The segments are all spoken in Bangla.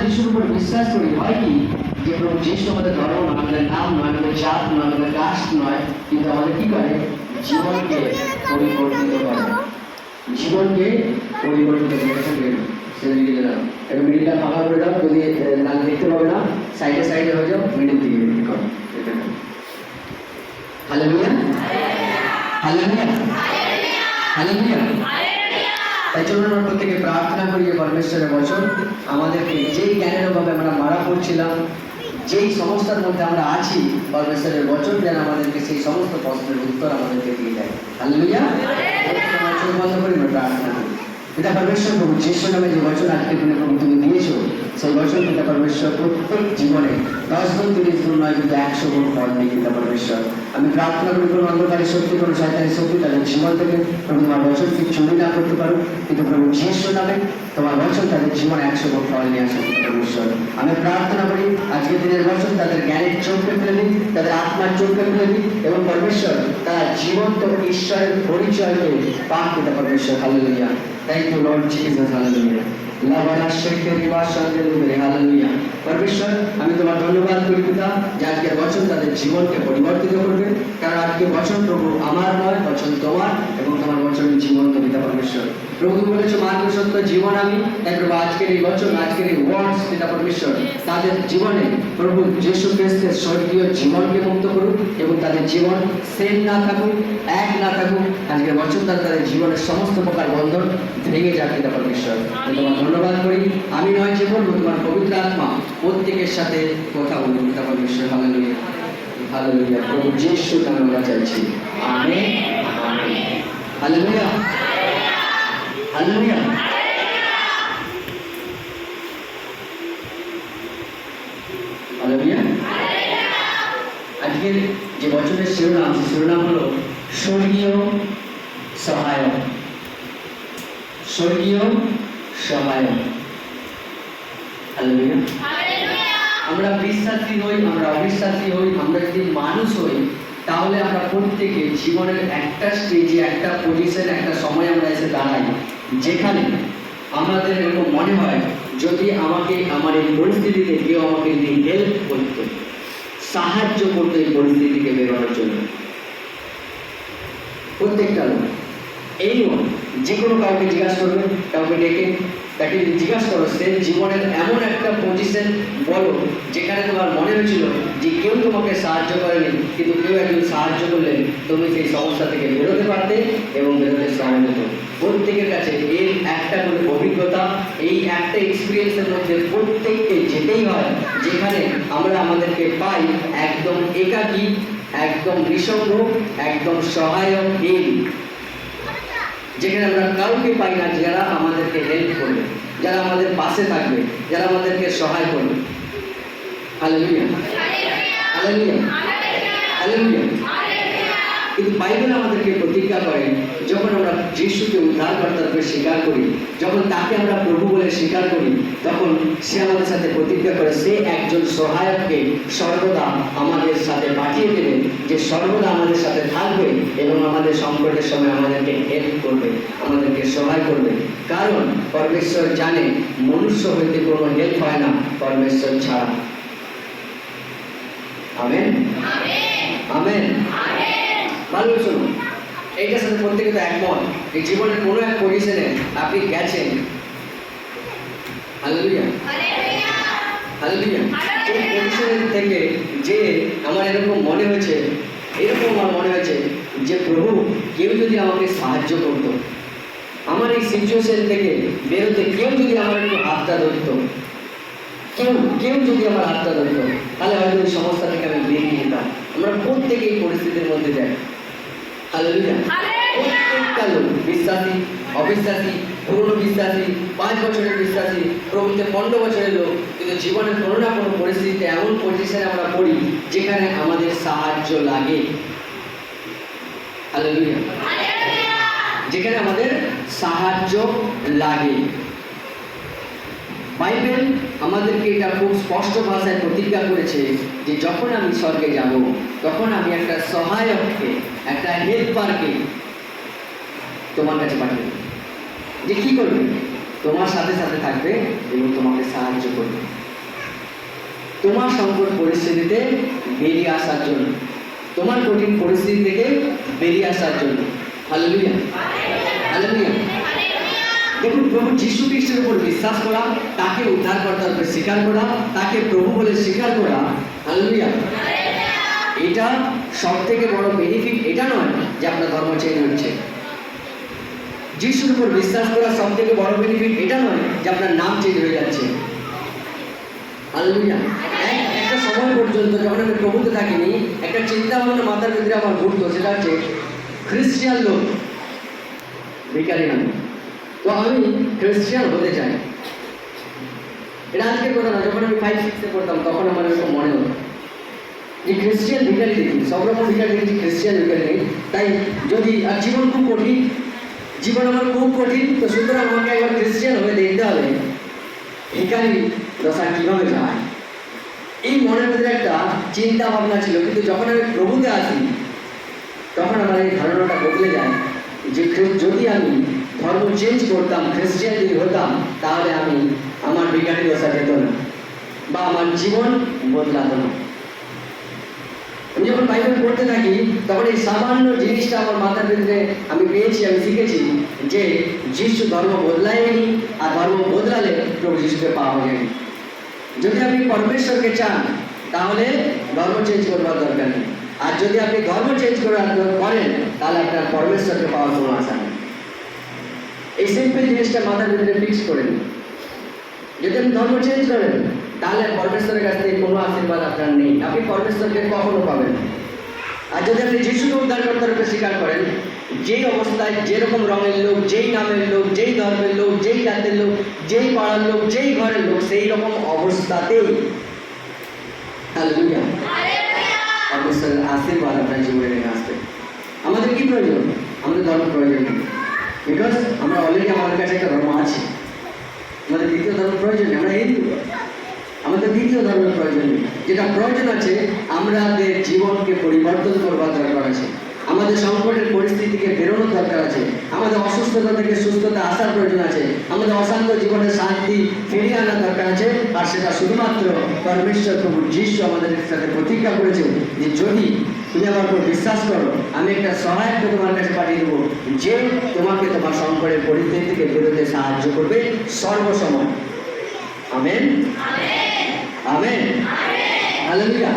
যিশুর উপর বিশ্বাস করি হয় কি যে প্রভু যিশু আমাদের ধর্ম নয়, আমাদের নাম নয়, আমাদের জাত নয়, আমাদের কাস্ট নয়, কিন্তু আমাদের কি করে জীবনকে পরিবর্তিত করে, জীবনকে পরিবর্তিত করে থাকে। সেদিকে দাঁড়াও, এটা মিডিলটা ফাঁকা করে দাও, যদি না দেখতে পাবে না সাইডে সাইডে হয়ে যাও, মিডিল দিকে কি করো এটা। Hallelujah, hallelujah, hallelujah. তাই জন্য আমরা প্রত্যেকে প্রার্থনা করি যে পরমেশ্বরের বচন আমাদেরকে যেই জ্ঞানের অভাবে আমরা মারা পড়ছিলাম, যেই সমস্যার মধ্যে আমরা আছি, পরমেশ্বরের বচন যেন আমাদেরকে সেই সমস্ত প্রশ্নের উত্তর আমাদেরকে দিয়ে দেয়। হালেলুয়া। আমরা চোখ বন্ধ করি, আমরা প্রার্থনা করি। পিতা পরমেশ্বর, প্রভু যিশু নামে যে বচন আজকে প্রভু তুমি দিয়েছো, সেই বচন পিতা পরমেশ্বর প্রত্যেক জীবনে 10 গুণ 30 গুণ নয়, কিন্তু 100 গুণ ফল নেই। পিতা পরমেশ্বর, আমি প্রার্থনা করি কোনো অন্ধকারী শক্তি, কোনো শয়তানি শক্তি তাদের জীবন থেকে প্রভু তোমার বচনকে চুরি না করতে পারো, কিন্তু প্রভু যিশু নামে তোমার বচন তাদের জীবনে 100 গুণ ফল নিয়ে আসে। পিতা পরমেশ্বর, আমি প্রার্থনা করি আজকের দিনের বচন তাদের জ্ঞানের চোখে ফেলে দিই, তাদের আত্মার চোখে ফেলে দিই, এবং পরমেশ্বর তারা জীবন্ত ঈশ্বরের পরিচয়কে পাক। পিতা পরমেশ্বর, hallelujah. Thank you Lord Jesus, hallelujah. পরমেশ্বর, আমি তোমার ধন্যবাদ করি পিতা যে আজকের বচন তাদের জীবনকে পরিবর্তিত করবে, কারণ আজকের বচন প্রভু আমার নয়, বচন তোমার, এবং তোমার বচন জীবন্ত। পিতা পরমেশ্বর, প্রভু তুমি বলেছো মার্গ সত্য জীবন আমি, তাই প্রভু আজকের এই বচন, আজকের এই ওয়ার্ডস পিতা পরমেশ্বর তাদের জীবনে প্রভু যিশু খ্রিস্টের স্বর্গীয় জীবনকে মুক্ত করুক, এবং তাদের জীবন সেম না থাকুক, এক না থাকুক। আজকের বচন দ্বারা তাদের জীবনের সমস্ত প্রকার বন্ধন ভেঙে যাক। পিতা পরমেশ্বর, তোমার ধন্যবাদ করি। আমি নয় যে বলবো, তোমার পবিত্র আত্মা প্রত্যেকের সাথে কথা বলুন। পিতা পরমেশ্বর, হালেলুয়া, হালেলুয়া। প্রভু যিশুর নামে আমরা চাইছি, amen, amen, hallelujah, hallelujah. Hallelujah. আজকের যে বচনের শিরোনাম, সে শিরোনাম হলো স্বর্গীয় সহায়ক। স্বর্গীয় সহায়ক। হালেলুয়া। আমরা বিশ্বাসী হই, আমরা অবিশ্বাসী হই, আমরা যদি মানুষ হই, তাহলে আমরা প্রত্যেকে জীবনের একটা স্টেজে, একটা পজিশনে, একটা সময় আমরা এসে দাঁড়াই, যেখানে আমাদের এরকম মনে হয় যদি আমাকে আমার এই পরিস্থিতিতে কেউ আমাকে যদি হেল্প করতো, সাহায্য করতো এই পরিস্থিতিকে বেরোনোর জন্য। প্রত্যেকটা লোক এই নয়, যে কোনো কাউকে জিজ্ঞাসা করবে, কাউকে ডেকে তাকে জিজ্ঞাসা করো সে জীবনের এমন একটা পজিশন বলো যেখানে তোমার মনে হয়েছিল যে কেউ তোমাকে সাহায্য করেনি, কিন্তু কেউ একজন সাহায্য করলেন, তুমি সেই সমস্যা থেকে বেরোতে পারতে এবং বেরোতে সহজ হতো। প্রত্যেকের কাছে এর একটা করে অভিজ্ঞতা, এই একটা এক্সপিরিয়েন্সের মধ্যে প্রত্যেককে যেতেই হয়, যেখানে আমরা আমাদেরকে পাই একদম একাকী, একদম নিঃসঙ্গ, একদম সহায়কহীন, যেখানে আমরা কাউকে পাই না যারা আমাদেরকে হেল্প করবে, যারা আমাদের পাশে থাকবে, যারা আমাদেরকে সহায় করবে। Hallelujah, hallelujah, hallelujah. কিন্তু বাইবেল আমাদেরকে প্রতিজ্ঞা করে, যখন আমরা যিশুকে উদ্ধারকর্তা রূপে স্বীকার করি, যখন তাকে আমরা প্রভু বলে স্বীকার করি, তখন সে আমাদের সাথে প্রতিজ্ঞা করে সে একজন সহায়ককে সর্বদা আমাদের সাথে পাঠিয়ে দেবে, যে সর্বদা আমাদের সাথে থাকবে এবং আমাদের সংকটের সময় আমাদেরকে হেল্প করবে, আমাদেরকে সহায় করবে। কারণ পরমেশ্বর জানে মনুষ্য হইতে কোনো হেল্প হয় না পরমেশ্বর ছাড়া। Amen, amen. ভালো শুনুন, এইটার সাথে প্রত্যেকে তো একমত, এই জীবনের কোনো এক পজিশনে আপনি গেছেন। Hallelujah, hallelujah. এই পজিশনের থেকে যে আমার এরকম মনে হয়েছে, এরকম আমার মনে হয়েছে যে প্রভু কেউ যদি আমাকে সাহায্য করত, আমার এই সিচুয়েশন থেকে বেরোতে কেউ যদি আমার একটু হাতটা ধরত, কেউ যদি আমার হাতটা ধরত, তাহলে হয়তো ওই সমস্যা থেকে আমি বেরিয়ে যেতাম। আমরা প্রত্যেকে এই পরিস্থিতির মধ্যে যাই। হালেলুয়া। প্রত্যেকটা লোক, বিশ্বাসী, অবিশ্বাসী, পুরনো বিশ্বাসী, 5 বছরের বিশ্বাসী, প্রভুতে 15 বছরের লোক, কিন্তু জীবনের কোনো না কোনো পরিস্থিতিতে এমন পজিশনে আমরা পড়ি যেখানে আমাদের সাহায্য লাগে। হালেলুয়া, যেখানে আমাদের সাহায্য লাগে। বাইবেল আমাদেরকে এটা খুব স্পষ্ট ভাষায় প্রতিজ্ঞা করেছে যে যখন আমি স্বর্গে যাব, তখন আমি একটা সহায়ককে, একটা হেল্পারকে তোমার কাছে পাঠাবো, যে কি করবে, তোমার সাথে সাথে থাকবে এবং তোমাকে সাহায্য করবে। তোমার সংকট পরিস্থিতিতে বেরিয়ে আসার জন্য, তোমার কঠিন পরিস্থিতি থেকে বেরিয়ে আসার জন্য। Hallelujah, hallelujah. দেখুন, প্রভু যীশু খ্রিস্টের উপর বিশ্বাস করা, তাকে উদ্ধারকর্তার উপর স্বীকার করা, তাকে প্রভু বলে স্বীকার করা, হালেলুয়া, এটা সব থেকে বড় বেনিফিট এটা নয় যে আপনার ধর্ম চেঞ্জ হচ্ছে। যিশুর উপর বিশ্বাস করা সব থেকে বড় বেনিফিট এটা নয় যে আপনার নাম চেঞ্জ হয়ে যাচ্ছে। হালেলুয়া। একটা সময় পর্যন্ত যখন আমি প্রভুতে থাকিনি, একটা চিন্তা ভাবনা মাথার ভিতরে আমার ঘুরতো, সেটা হচ্ছে খ্রিস্টিয়ান লোক, ভিখারি নামে। তো আমি খ্রিস্টিয়ান হতে চাই। এটা আজকের কথা না, যখন আমি 5-6-এ পড়তাম তখন আমার এরকম মনে হতো যে খ্রিস্টিয়ান ভিখারি দেখি, সব রকম ভিখারি দেখি, খ্রিস্টিয়ান ভিখারি নেই। তাই যদি আর জীবন খুব কঠিন, জীবন আমার খুব কঠিন, তো সুতরাং আমাকে একবার খ্রিস্টিয়ান হয়ে দেখতে হবে ভিখারি দশা কীভাবে যায়। এই মনের মধ্যে একটা চিন্তা ভাবনা ছিল। কিন্তু যখন আমি প্রভুতে আসি তখন আমার এই ধারণাটা বদলে যায় যে যদি আমি ধর্ম চেঞ্জ করতাম, খ্রিস্টিয়ান যদি হতাম, তাহলে আমি আমার ভিখারি দশা যেত না বা আমার জীবন বদলাতো না। আমি যখন বাইবেল পড়তে থাকি তখন এই সামান্য জিনিসটা আমার মাথার ভিতরে আমি পেয়েছি, আমি শিখেছি যে যিশু ধর্ম বদলায়নি, আর ধর্ম বদলালে প্রভু যিশুকে পাওয়া যায়নি। যদি আপনি পরমেশ্বরকে চান তাহলে ধর্ম চেঞ্জ করবার দরকার নেই, আর যদি আপনি ধর্ম চেঞ্জ করেন তাহলে আপনার পরমেশ্বরকে পাওয়ার কোনো আশা নেই। এই সিম্পল জিনিসটা মাথার ভিতরে ফিক্স করে নিন। যদি আপনি ধর্ম চেঞ্জ করেন তাহলে পরমেশ্বরের কাছ থেকে কোনো আশীর্বাদ আপনার নেই, আপনি পরমেশ্বরকে কখনো পাবেন। আর যদি আপনি যিশুকে উদ্ধারকর্তার রূপে স্বীকার করেন, যেই অবস্থায়, যেরকম রঙের লোক, যেই নামের লোক, যেই ধর্মের লোক, যেই জাতের লোক, যেই পাড়ার লোক, যেই ঘরের লোক, সেই রকম অবস্থাতেই হালেলুয়া পরমেশ্বরের আশীর্বাদ আপনার জীবনে নিয়ে আসবে। আমাদের কি প্রয়োজন? আমাদের ধর্ম প্রয়োজন নেই, বিকজ আমরা অলরেডি আমাদের কাছে একটা ধর্ম আছে। আমাদের দ্বিতীয় ধর্ম প্রয়োজন নেই, আমরা হিন্দু। আমাদের দ্বিতীয় ধর্মের প্রয়োজন নেই। যেটা প্রয়োজন আছে, আমাদের জীবনকে পরিবর্তন করবার দরকার আছে, আমাদের সংকটের পরিস্থিতিকে বেরোনোর দরকার আছে, আমাদের অসুস্থতা থেকে সুস্থতা আসার প্রয়োজন আছে, আমাদের অশান্ত জীবনের শান্তি ফিরিয়ে আনার দরকার আছে। আর সেটা শুধুমাত্র পরমেশ্বর প্রভু যিশু আমাদের সাথে প্রতিজ্ঞা করেছে যে যদি তুমি আমার উপর বিশ্বাস করো, আমি একটা সহায়ককে তোমার কাছে পাঠিয়ে দেবো, যে তোমাকে তোমার সংকটের পরিস্থিতি থেকে বেরোতে সাহায্য করবে সর্বসময়। Amen, amen, hallelujah.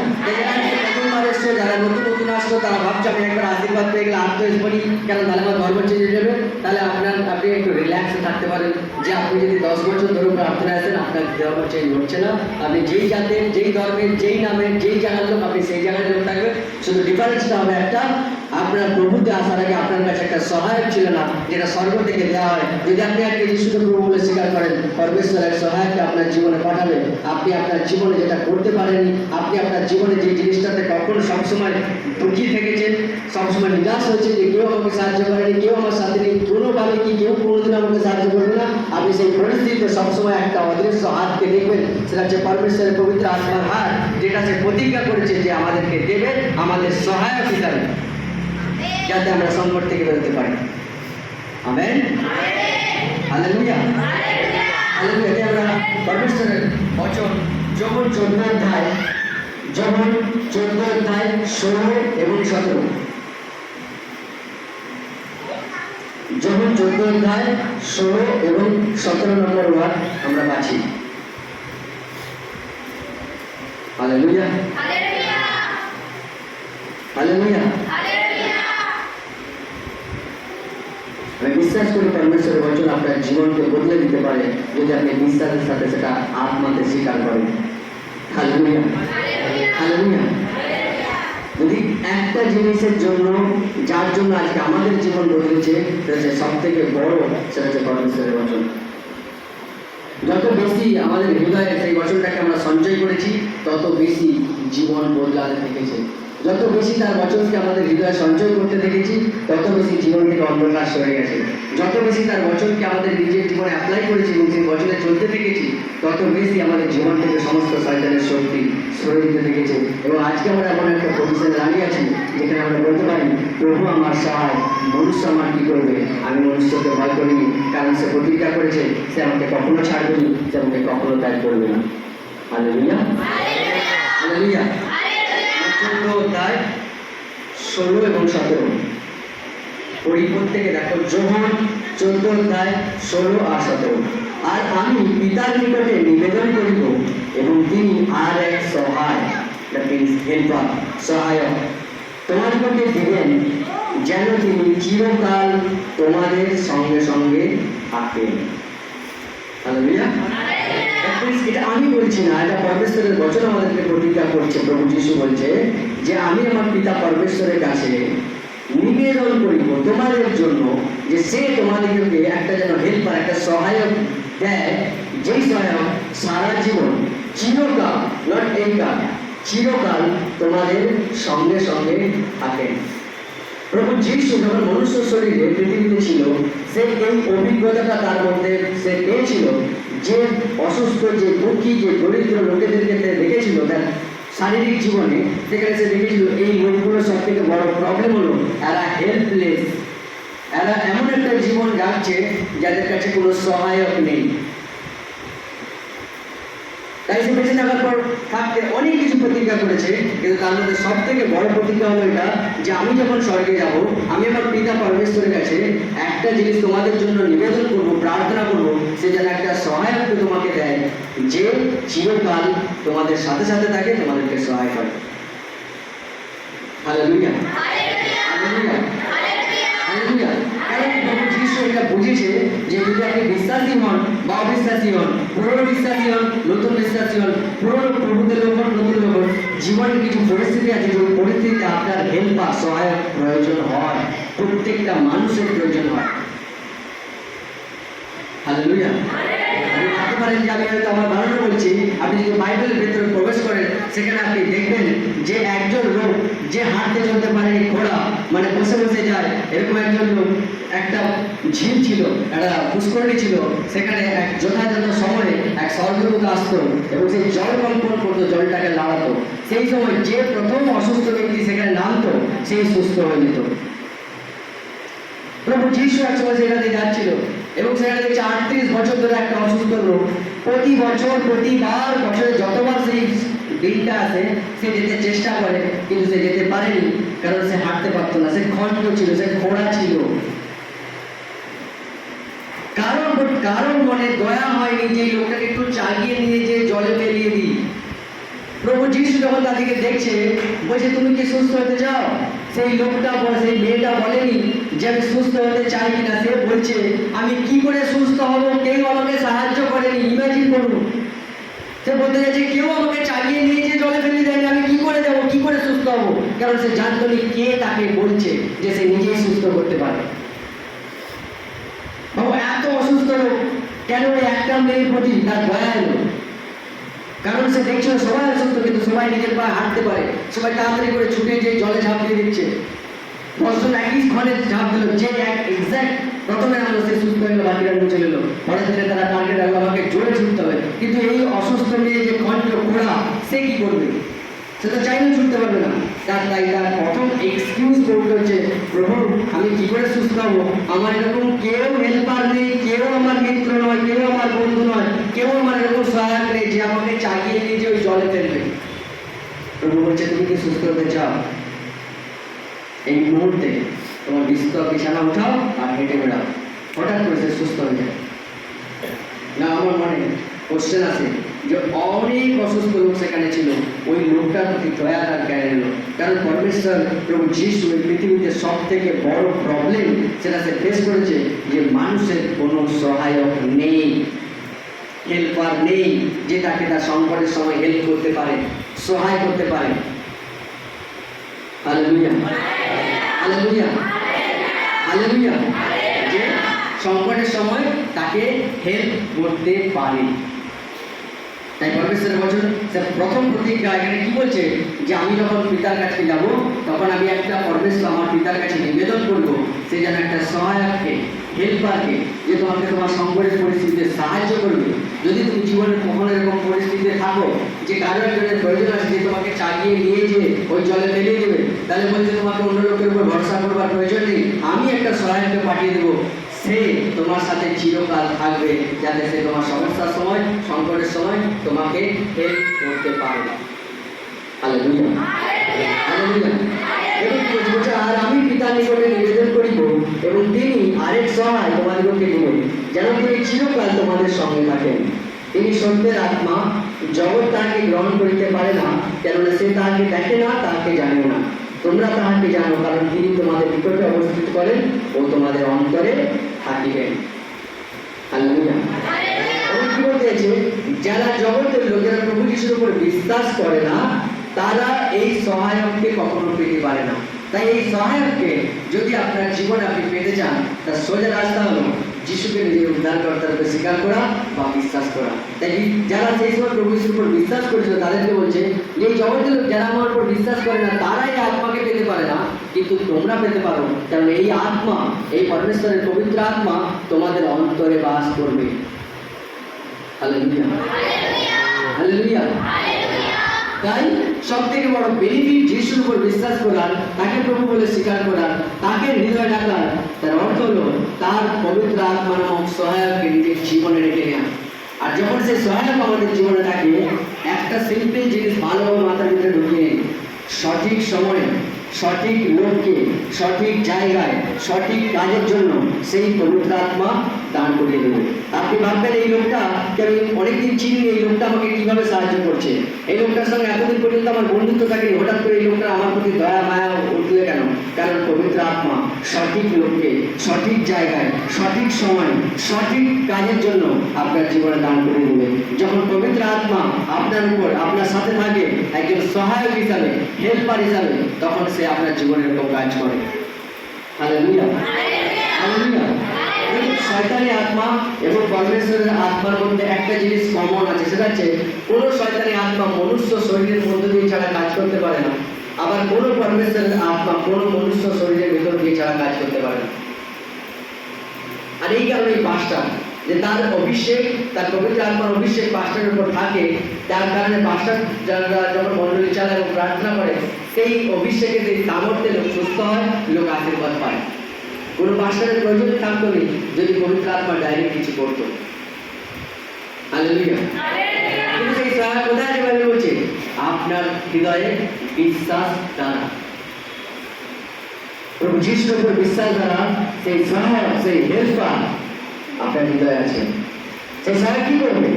প্রথমবার এসছো, যারা নতুন নতুন আসছো তারা ভাবছো আমি একবার আশীর্বাদ পেয়ে গেলে আর তো এসবনি কেন, তাহলে আমার ধর্ম চেঞ্জ হয়ে যাবে। তাহলে আপনি একটু রিল্যাক্সে থাকতে পারেন যে আপনি যদি 10 বছর ধরে প্রার্থনা আসেন, আপনার ধর্ম চেঞ্জ হচ্ছে না। আপনি যেই জাতের, যেই ধর্মের, যেই নামের, যেই জায়গার লোক, আপনি সেই জায়গায় জন্য থাকবেন। শুধু ডিফারেন্সটা হবে একটা, আপনার প্রভুতে আসার আগে আপনার কাছে একটা সহায়ক ছিল না, যেটা স্বর্গ থেকে দেওয়া হয়। যদি আপনি আজকে যিশুকে প্রভু বলে স্বীকার করেন, পরমেশ্বরের সহায়ককে আপনার জীবনে পাঠাবে। আপনি আপনার জীবনে যেটা করতে পারেননি, আপনি আপনার জীবনে যে জিনিসটাতে কখনো সবসময় দুঃখী থেকেছেন, সবসময় নিরাশ হয়েছে যে কেউ আমাকে সাহায্য করেনি, কেউ আমার সাথে নেই, কোনোভাবে কি কেউ কোনোদিন আমাকে সাহায্য করবে না, আপনি সেই পরিস্থিতিতে সবসময় একটা অদৃশ্য হাতকে দেখবেন। সেটা হচ্ছে পরমেশ্বরের পবিত্র আত্মার হাত, যেটা সে প্রতিজ্ঞা করেছে যে আমাদেরকে দেবে আমাদের সহায়ক হিসাবে, যাতে আমরা সংকট থেকে বেরোতে পারি। Amen, hallelujah, hallelujah. এতে আমরা পরমেশ্বরের বচন যখন 14 অধ্যায় 16 এবং 17, যখন 14 অধ্যায় 16 এবং 17 নম্বর ওয়ার্ড আমরা বাছি। Hallelujah, hallelujah. আমি বিশ্বাস করি পরমেশ্বরের বচন আপনার জীবনকে বদলে দিতে পারে যদি আপনি বিশ্বাসের সাথে সেটা আত্মাতে স্বীকার করেন। Hallelujah, hallelujah. যদি একটা জিনিসের জন্য, যার জন্য আজকে আমাদের জীবন বদলেছে, সেটা হচ্ছে সব থেকে বড়, সেটা হচ্ছে পরমেশ্বরের বচন। যত বেশি আমাদের হৃদয়ে সেই বচনটাকে আমরা সঞ্চয় করেছি, তত বেশি জীবন বদলাতে থেকেছে। যত বেশি তার বচনকে আমাদের হৃদয়ে সঞ্চয় করতে দেখেছি, তত বেশি জীবন থেকে অন্ধকার সরে গেছে। যত বেশি তার বচনকে আমাদের নিজের জীবনে অ্যাপ্লাই করেছি এবং সেই বচনে চলতে দেখেছি, তত বেশি আমাদের জীবন থেকে সমস্ত শয়তানের শক্তি সরে দিতে দেখেছে। এবং আজকে আমরা এমন একটা পজিশনে দাঁড়িয়ে আছি যেখানে আমরা বলতে পারি, প্রভু আমার সহায়, মনুষ্য আমার কী করবে? আমি মনুষ্যকে ভয় করিনি, কারণ সে প্রতিজ্ঞা করেছে সে আমাকে কখনো ছাড়বে না, সে আমাকে কখনো ত্যাগ করবে না। Hallelujah, hallelujah. 14 অধ্যায় 16 এবং 17 পড়ি প্রত্যেকে, দেখো যোহন 14 অধ্যায় 16 আর 17। আর আমি পিতার নিকটে নিবেদন করিব এবং তিনি আর এক সহায়, দ্যাট মিন্স হেল্পার, সহায়ক তোমাদিগকে দিবেন, যেন তিনি চিরকাল তোমাদের সঙ্গে সঙ্গে থাকেন। হালেলুয়া। এটা আমি বলছি না, এটা পরমেশ্বরের বচন আমাদেরকে প্রতিজ্ঞা করছে। প্রভু যীশু বলছে যে আমি আমার পিতা পরমেশ্বরের কাছে নিবেদন করিব তোমাদের জন্য, যে সে তোমাদেরকে একটা যেন হেল্পার, একটা সহায়ক দেয়, যেই সহায়ক সারা জীবন, চিরকাল, নট এই কাল, চিরকাল তোমাদের সঙ্গে সঙ্গে থাকেন। প্রভু যীশু যখন মনুষ্য শরীরে পৃথিবীতে ছিল, সে এই অভিজ্ঞতাটা তার মধ্যে সে পেয়েছিল, যে অসুস্থ, যে দুঃখী, যে দরিদ্র লোকেদেরকে দেখেছিল তার শারীরিক জীবনে, সেখানে সে দেখেছিল এই লোকগুলো সব থেকে বড় প্রবলেম হলো এরা হেল্পলেস, এরা এমন একটা জীবন যাচ্ছে যাদের কাছে কোনো সহায়ক নেই। তাই সে বেঁচে থাকার পর থাকতে অনেক কিছু প্রতিজ্ঞা করেছে, কিন্তু তার মধ্যে সব থেকে বড় প্রতিজ্ঞা হলো এটা, যে আমি যখন স্বর্গে যাব, আমি আমার পিতা পরমেশ্বরের কাছে একটা জিনিস তোমাদের জন্য নিবেদন করব, প্রার্থনা করব, সে যেন একটা সহায়ক তোমাকে দেয়, যে চিরকাল তোমাদের সাথে সাথে থাকে, তোমাদেরকে সহায় করে। Hallelujah, hallelujah, hallelujah. কারণ প্রভু যীশু এটা বুঝেছে যে যদি আপনি বিশ্বাসী হন বা অবিশ্বাসী হন, পুরনো বিশ্বাসী হন, নতুন বিশ্বাসী হন, পুরনো প্রভুদের লোক হন, নতুন লোক হন, জীবনের কিছু পরিস্থিতি আছে, যে পরিস্থিতিতে আপনার হেল্পার, সহায়ক প্রয়োজন হয়, প্রত্যেকটা মানুষের প্রয়োজন হয়। হালেলুয়া। আপনি ভাবতে পারেন যে আমি হয়তো আমার বানানো বলছি, আপনি যদি বাইবেলের ভেতরে প্রবেশ করেন, সেখানে আপনি দেখবেন যে একজন লোক যে হাঁটতে চলতে পারে ঘোড়া, মানে বসে বসে যায়, এরকম একজন লোক, একটা ঝিল ছিল, একটা পুষ্করণী ছিল, সেখানে এক যথাযথ সময়ে এক স্বর্গদূত আসতো এবং সেই জল কল্পন করতো, জলটাকে লাড়াতো। সেই সময় যে প্রথম অসুস্থ ব্যক্তি সেখানে নামতো, সেই সুস্থ হয়ে যেত। প্রভু যীশু এক সময় সেখানে যাচ্ছিল এবং সেখানে দেখছে 38 বছর ধরে একটা অসুস্থ লোক, প্রতি বছর, প্রতিবার, বছরে যতবার সেই দিনটা আসে, সে যেতে চেষ্টা করে, কিন্তু সে যেতে পারেনি, কারণ সে হাঁটতে পারতো না, সে খণ্ড ছিল, সে খোঁড়া ছিল। কারণ মনে দয়া হয়নি যে লোকটাকে একটু চাগিয়ে নিয়ে যে জলে ফেলিয়ে দিই। প্রভু যীশু যখন তাদেরকে দেখছে, বলছে তুমি কি সুস্থ হতে চাও? সেই লোকটা, সেই মেয়েটা বলেনি যে আমি সুস্থ হতে চাই কিনা, সে বলছে আমি কি করে সুস্থ হব, কেউ আমাকে সাহায্য করেনি। ইমাজিন করুন, সে বলতে চাইছে কেউ আমাকে চাগিয়ে নিয়ে যে জলে ফেলে দেয়নি, আমি কি করে যাবো, কি করে সুস্থ হবো? কারণ সে জানতো না কে তাকে বলছে যে সে নিজেই সুস্থ করতে পারে। বাবা, এত অসুস্থ লোক, কেন একটা মেয়ের প্রতি তার দয়া এলো? কারণ সে দেখছিল সবাই অসুস্থ, কিন্তু সবাই নিজের পায়ে হাঁটতে পারে, সবাই তাড়াতাড়ি করে ছুটে যে জলে ঝাঁপ দিয়ে দিচ্ছে। 10 জন একই ঘরে ঝাঁপ দিল, যে এক্সাক্ট প্রথমে নামলো সে সুস্থ হয়ে গেল, বাকিরা নিচে চলে এলো। পরের দিনে তারা টার্গেট রাখলো আমাকে জোরে ছুটতে হবে, কিন্তু এই অসুস্থ মেয়ে যে খণ্ড খোঁড়া, সে কি করবে? সে তো চাইলে ছুটতে পারবে না। তাই তার প্রথম এক্সকিউজ করতে হচ্ছে, প্রভু আমি কি করে সুস্থ হবো? আমার এরকম কেউ হেল্পার নেই, কেউ আমার মিত্র নয়, কেউ আমার বন্ধু নয়, কেউ আমার এরকম সহায়ক নেই যে আমাকে চাগিয়ে নিয়ে যে ওই জলে ফেলবে। প্রভু বলছে তুমি কি সুস্থ হতে চাও? এই মুহূর্তে তোমার বিছানা উঠাও আর হেঁটে বেড়াও। হঠাৎ করে সে সুস্থ হয়ে যায়। না, আমার মনে কোশ্চেন আছে যে অনেক অসুস্থ লোক সেখানে ছিল, ওই লোকটার প্রতি দয়া তার জ্ঞান এলো। কারণ পরমেশ্বর প্রভু যীশু এই পৃথিবীতে সব থেকে বড় প্রবলেম সেটা সে ফেস করেছে, যে মানুষের কোনো সহায়ক নেই, হেল্পার নেই, যে তাকে তার সংকটের সময় হেল্প করতে পারে, সহায় করতে পারে। Hallelujah, hallelujah, hallelujah. যে সংকটের সময় তাকে হেল্প করতে পারে। তাই পরমেশ্বরের বচন প্রথম প্রতিজ্ঞা এখানে কি বলছে, যে আমি যখন পিতার কাছে যাব, তখন আমি একটা পরমেশ্বর আমার পিতার কাছে নিবেদন করব, সে যেন একটা সহায়ককে, হেল্পারকে, যে তোমাকে তোমার সংকটের পরিস্থিতিতে সাহায্য করবে। যদি তুমি জীবনের কখনো এরকম পরিস্থিতিতে থাকো যে কারো একজনের প্রয়োজন আছে, যে তোমাকে চাগিয়ে নিয়ে যে ওই জলে ফেলিয়ে দেবে, তাহলে বলছে তোমাকে অন্য লোকের উপর ভরসা করবার প্রয়োজন নেই, আমি একটা সহায়ককে পাঠিয়ে দেবো, সে তোমার সাথে চিরকাল থাকবে, যাতে সে তোমার সমস্যার সময়, সংকটের সময় তোমাকে হেল্প করতে পারে। Hallelujah, hallelujah. এবং কি বলছে, আর আমি পিতার নিকটে নিবেদন করিব, এবং তিনি আরেক সহায় তোমাদিগকে দিবেন, যেন তিনি চিরকাল তোমাদের সঙ্গে থাকেন। তিনি সত্যের আত্মা, জগৎ তাহাকে গ্রহণ করিতে পারে না, কেননা সে তাহাকে দেখে না, তাহাকে জানেও না। তোমরা তাহাকে জানো, কারণ তিনি তোমাদের নিকটে অবস্থিত করেন ও তোমাদের অন্তরে থাকিবেন। হালেলুয়া। এবং কি বলতে চাইছে, যারা জগতের লোক, যারা প্রভু যিশুর উপর বিশ্বাস করে না, তারা এই সহায়ককে কখনো পেতে পারে না। তাই এই সহায়ককে যদি আপনার জীবনে আপনি পেতে চান, তার সোজা রাস্তা হলো যিশুকে নিজের উদ্ধারকর্তার রূপে স্বীকার করা বা বিশ্বাস করা। তাই যারা সেই সময় প্রভু যিশুর উপর বিশ্বাস করেছিল, তাদেরকে বলছে যে এই জগতের লোক যারা আমার উপর বিশ্বাস করে না, তারা এই আত্মাকে পেতে পারে না, কিন্তু তোমরা পেতে পারো, কারণ এই আত্মা, এই পরমেশ্বরের পবিত্র আত্মা তোমাদের অন্তরে বাস করবে। Hallelujah, hallelujah. তাই সব থেকে বড় বেনিফিট যিশুর উপর বিশ্বাস করার, তাকে প্রভু বলে স্বীকার করার, তাকে হৃদয় ডাকার, তার অর্থ হলো তার পবিত্র আত্মা নামক সহায়ককে নিজের জীবনে রেখে নেওয়া। আর যখন সে সহায়ক আমাদের জীবনে থাকে, একটা সিম্পল জিনিস ভালোভাবে মাথার ভিতরে ঢুকিয়ে নিন, সঠিক সময়ে সঠিক লোককে সঠিক জায়গায় সঠিক কাজের জন্য সেই পবিত্র আত্মা দান করিয়ে দেবে। আপনি ভাববেন এই লোকটা আমি অনেকদিন চিনি, এই লোকটা আমাকে কিভাবে সাহায্য করছে, এই লোকটার সঙ্গে এতদিন পর্যন্ত আমার বন্ধুত্ব থাকেনি, হঠাৎ করে এই লোকটা আমার প্রতি দয়া মায়া উঠলে কেন? কারণ পবিত্র আত্মা সঠিক লোককে সঠিক জায়গায় সঠিক সময় সঠিক কাজের জন্য আপনার জীবনে দান করে দেবে। যখন পবিত্র আত্মা আপনার উপর, আপনার সাথে থাকে একজন সহায়ক হিসাবে, হেল্পার হিসাবে, তখন সে আপনার জীবনের এরকম কাজ করে। Hallelujah, hallelujah. শয়তানি আত্মা এবং পরমেশ্বরের আত্মার মধ্যে একটা জিনিস কমন আছে, সেটা হচ্ছে কোনো শয়তানি আত্মা মনুষ্য শরীরের মধ্যে দিয়ে ছাড়া কাজ করতে পারে না, আবার কোনো পরমেশ্বরের আত্মা কোনো মনুষ্য শরীরের ভিতর দিয়ে ছাড়া কাজ করতে পারে না। আর এই কারণে এই পাঁচটা, যে তার অভিষেক, তার পবিত্র আত্মার অভিষেক পাঁচটার উপর থাকে, যার কারণে পাঁচটা যারা যখন মণ্ডলী চালায় এবং প্রার্থনা করে, সেই অভিষেকে সেই সামর্থ্যে লোক সুস্থ হয়, লোক আশীর্বাদ পায়। কোনো পাঁচটার প্রয়োজন থাকতো নেই যদি পবিত্র আত্মা ডাইরেক্ট কিছু করতো। হালেলুয়া। কিন্তু সেই সহায়ক কোথায় আছে বাইবেল বলছে? আপনার হৃদয়ে বিশ্বাস দ্বারা, প্রভু যিশুর উপর বিশ্বাস দ্বারা সেই সহায়ক, সেই হেল্পার আপনার হৃদয়ে আছে। সেই সহায়ক কি করবে?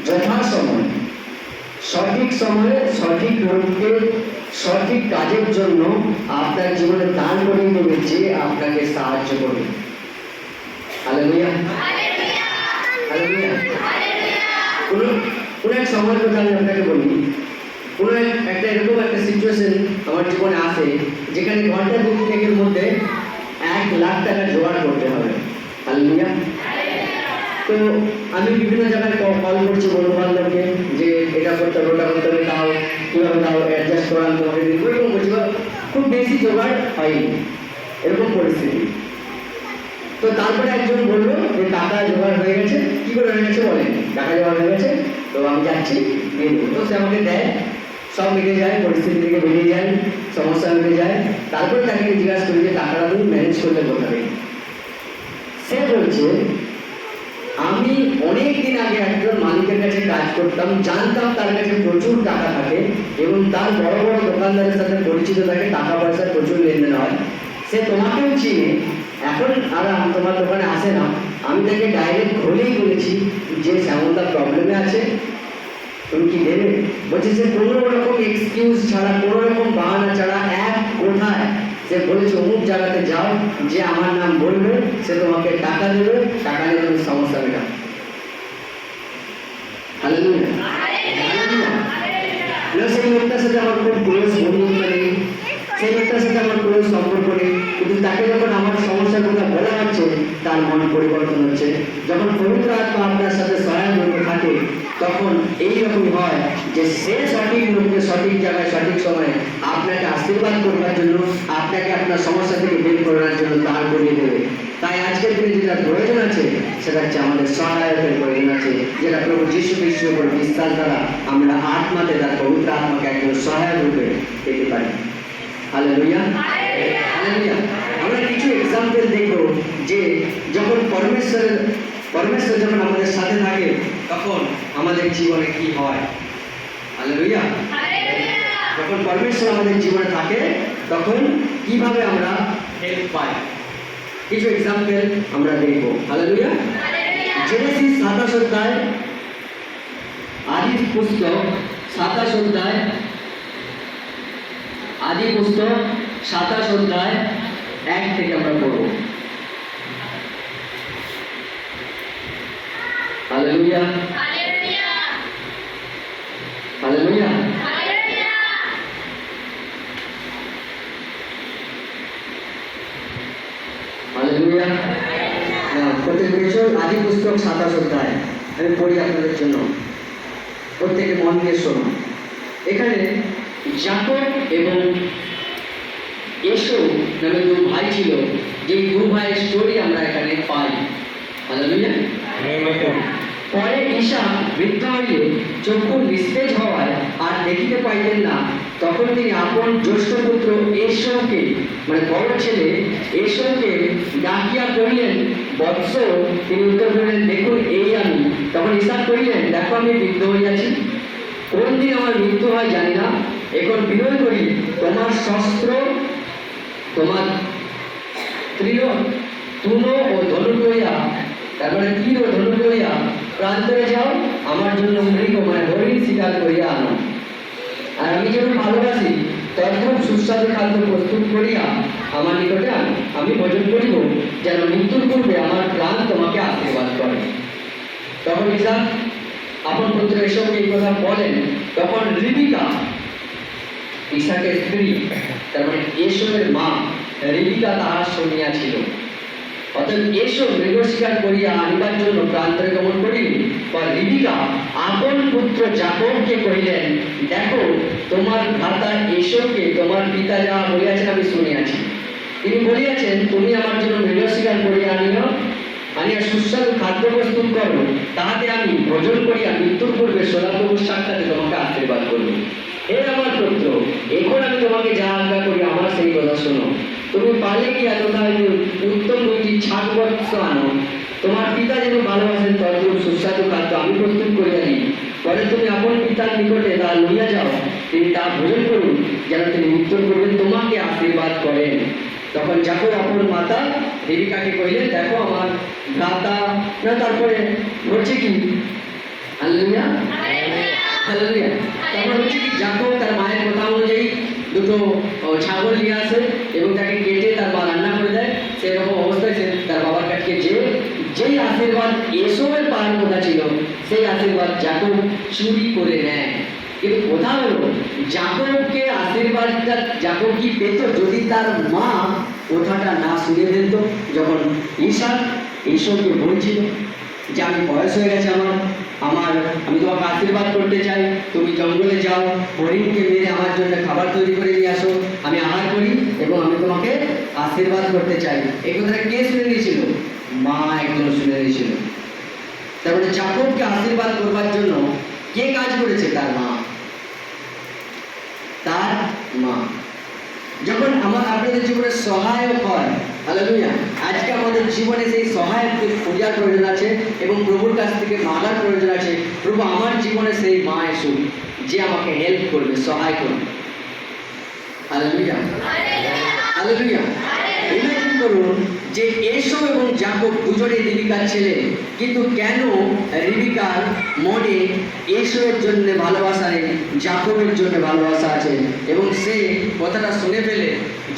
যথাসময় সঠিক সময়ে সঠিক লোককে সঠিক কাজের জন্য আপনার জীবনে দান করে দেবে, যে আপনাকে সাহায্য করবে। Hallelujah, hallelujah. কোনো এক সময়ের কথা আমি আপনাকে বলি, কোনো একটা এরকম একটা সিচুয়েশন আমার জীবনে আসে, যেখানে ঘন্টা 2-3 মধ্যে 1 লাখ টাকা জোগাড় করতে হবে। হালেলুয়া। তো আমি বিভিন্ন জায়গায় কল করছি বন্ধু বান্ধবকে, যে এটা করতে হবে, ওটা করতে হবে, তাও কীভাবে তাও অ্যাডজাস্ট করান তোমাকে দিন, ওইরকম বলছি। খুব বেশি জোগাড় হয়নি, এরকম পরিস্থিতি। তো তারপরে একজন বললো যে টাকা জোগাড় হয়ে গেছে। কী করে হয়ে গেছে বলেন? টাকা জোগাড় হয়ে গেছে, তো আমি যাচ্ছি দিয়ে দেবো। তো সে আমাকে দেয়, সব মিটে যায়, পরিস্থিতি থেকে বেরিয়ে যায়, সমস্যা মিটে যায়। তারপরে তাকে জিজ্ঞাসা করি যে টাকাটা তুমি ম্যানেজ করলে কোথায়? সে বলছে, আমি অনেক দিন আগে একজন মালিকের কাছে কাজ করতাম, জানতাম তার কাছে প্রচুর টাকা থাকে এবং তার বড় বড় দোকানদারের সাথে পরিচিত থাকে, টাকা পয়সার প্রচুর লেনদেন হয়। সে তোমাকেও চিনে, এখন আর তোমার দোকানে আসে না। আমি তাকে ডাইরেক্ট খুলেই বলেছি যে শ্যামলদা প্রবলেমে আছে, তুমি কি দেবে? বলছে সে কোনো রকম এক্সকিউজ ছাড়া, কোনো রকম বাহানা ছাড়া এক কোথায় সে বলেছে অমুক জায়গাতে যাও, যে আমার নাম বলবে, সে তোমাকে টাকা দেবে, টাকা নিয়ে তুমি সমস্যা মেটাও। Hallelujah, hallelujah. সেই লোকটার সাথে আমার খুব ক্লোজ বন্ধুত্ব নেই, সেই লোকটার সাথে আমার ক্লোজ সম্পর্ক নেই, কিন্তু তাকে যখন আমার সমস্যার কথা বলা হচ্ছে, তার মন পরিবর্তন হচ্ছে। যখন পবিত্র আত্মা আপনার সাথে সহায়ক হতে থাকে, তখন এইরকম হয় যে সে সঠিক লোককে সঠিক জায়গায় সঠিক সময়ে আপনাকে আশীর্বাদ করবার জন্য, আপনাকে আপনার সমস্যা থেকে বের করার জন্য দাঁড় করিয়ে দেবে। তাই আজকের দিনে যেটা প্রয়োজন আছে, সেটা হচ্ছে আমাদের সহায়কের প্রয়োজন আছে, যেটা প্রভু যীশু খ্রিস্টের উপর বিশ্বাস দ্বারা আমরা আত্মাতে, তার পবিত্র আত্মাকে একজন সহায়ক রূপে পেতে পারি। Hallelujah, hallelujah. আমরা কিছু এক্সাম্পল দেখব যে যখন পরমেশ্বর যখন আমাদের সাথে থাকে তখন আমাদের জীবনে কি হয়। হালেলুয়া। যখন পরমেশ্বর আমাদের জীবনে থাকে তখন কিভাবে আমরা হেল্প পাই, কিছু এক্সাম্পল আমরা দেখব। হালেলুয়া। জেনেসিস 27 অধ্যায়, আদি পুস্তক 27 অধ্যায়, আদি পুস্তক 27 অধ্যায় 1 থেকে আমরা পড়ব। Hallelujah, hallelujah. হালেলুয়া। প্রত্যেক বছর আদি পুস্তক 27 অধ্যায় আমি পড়ি আপনাদের জন্য, প্রত্যেকে মন দিয়ে শোনো। এখানে যাকব এবং এসব নামে দু ভাই ছিল, যে দু ভাইয়ের স্টোরি আমরা এখানে পাই। হালেলুয়া। পরে ঈশা বৃদ্ধ হইলে চক্ষু নিস্তেজ হওয়ায় আর দেখিতে পাইতেন না, তখন তিনি আপন জ্যেষ্ঠ পুত্র এসবকে, মানে বড় ছেলে এসবকে ডাকিয়া কহিলেন, বৎস। তিনি উত্তর করিলেন, দেখুন এই আমি। তখন ঈশাক কহিলেন, দেখো আমি বৃদ্ধ হইয়াছি, কোন দিন আমার মৃত্যু হয় জানি না। এখন বিনয় করি, তোমার শস্ত্র, তোমার তুণ ও ধনুক লইয়া, তারপরে তীর ও ধনুক লইয়া প্রান্তরে যাও, আমার জন্য মৃগ মানে হরিণ শিকার করিয়া আনো। আর আমি যেমন ভালোবাসি তদ্রূপ সুস্বাদু খাদ্য প্রস্তুত করিয়া আমার নিকটে আনো, আমি ভোজন করিব, যেন মৃত্যুর পূর্বে আমার প্রাণ তোমাকে আশীর্বাদ করে। তখন ঈশাক আপন পুত্র এসবকে এই কথা বলেন। তখন রিবিকা, ঈশাকের স্ত্রী, তার মানে এসবের মা রিবিকা তাহা শুনিয়াছিল। অতএব এসব মৃগ শিকার করিয়া আনিবার জন্য প্রান্তরে গমন করিলেন। পর রিবিকা আপন পুত্র যাকবকে কহিলেন, দেখো তোমার ভ্রাতা এসবকে তোমার পিতা যাহা বলিয়াছেন আমি শুনিয়াছি। তিনি বলিয়াছেন, তুমি আমার জন্য মৃগ শিকার করিয়া আনিয়া সুস্বাদু খাদ্য প্রস্তুত করো, তাহাতে আমি ভোজন করিয়া মৃত্যুর পূর্বে সদাপ্রভুর সাক্ষাতে তোমাকে আশীর্বাদ করব। হে আমার পুত্র, এখন আমি তোমাকে যা আজ্ঞা করি আমার সেই কথা শোনো। তুমি পারলে কি এতটা উত্তম দুইটি ছাগ বৎস আনো, তোমার পিতা যেন ভালোবাসেন তদ্রূপ সুস্বাদু খাদ্য আমি প্রস্তুত করিয়া দিই। পরে তুমি আপন পিতার নিকটে তা লইয়া যাও, তিনি তা ভোজন করুন, যেন তিনি মৃত্যুর পূর্বে তোমাকে আশীর্বাদ করেন। তখন যাকব আপন মাতা রিবিকাকে কহিলেন, দেখো আমার ভ্রাতা, না তারপরে বলছে কি, হালেলুয়া, হালেলুয়া। তারপর হচ্ছে কি, যাকব তার মায়ের কথা অনুযায়ী দুটো ছাগল নিয়ে আসে এবং তাকে কেটে তার মা রান্না করে দেয়। সেরকম অবস্থায় সে তার বাবার কাছে যেই আশীর্বাদ এসবের পাওয়ার কথা ছিল, সেই আশীর্বাদ যাকব চুরি করে নেয়। কিন্তু কথা হলো, যাকবকে আশীর্বাদটা যাকব কি পেত যদি তার মা কথাটা না শুনে ফেলত। যখন ঈশাক এসবকে বলছিল যে আমি বয়স হয়ে গেছে আমার আমি তোমাকে আশীর্বাদ করতে চাই, তুমি জঙ্গলে যাও, হরিণকে মেরে আমার জন্য খাবার তৈরি করে নিয়ে আসো, আমি আহার করি এবং আমি তোমাকে আশীর্বাদ করতে চাই। এই কথাটা কে শুনে নিয়েছিল? মা একদম শুনে নিয়েছিল। তারপরে যাকবকে আশীর্বাদ করবার জন্য কে কাজ করেছে? তার মা। তার মা যখন আপনাদের জীবনে সহায়ক হয়, হালেলুয়া, আজকে আমাদের জীবনে সেই সহায়ককে খোঁজার প্রয়োজন আছে এবং প্রভুর কাছ থেকে মাগার প্রয়োজন আছে। প্রভু আমার জীবনে সেই মা এসুক যে আমাকে হেল্প করবে, সহায় করবে। Hallelujah, hallelujah. ইমাজিন করুন যে এসব এবং যাকব দুজনেই রিবিকার ছেলে, কিন্তু কেন রিবিকার মনে এসবের জন্য ভালোবাসা নেই, যাকবের জন্য ভালোবাসা আছে? এবং সে কথাটা শুনে ফেলে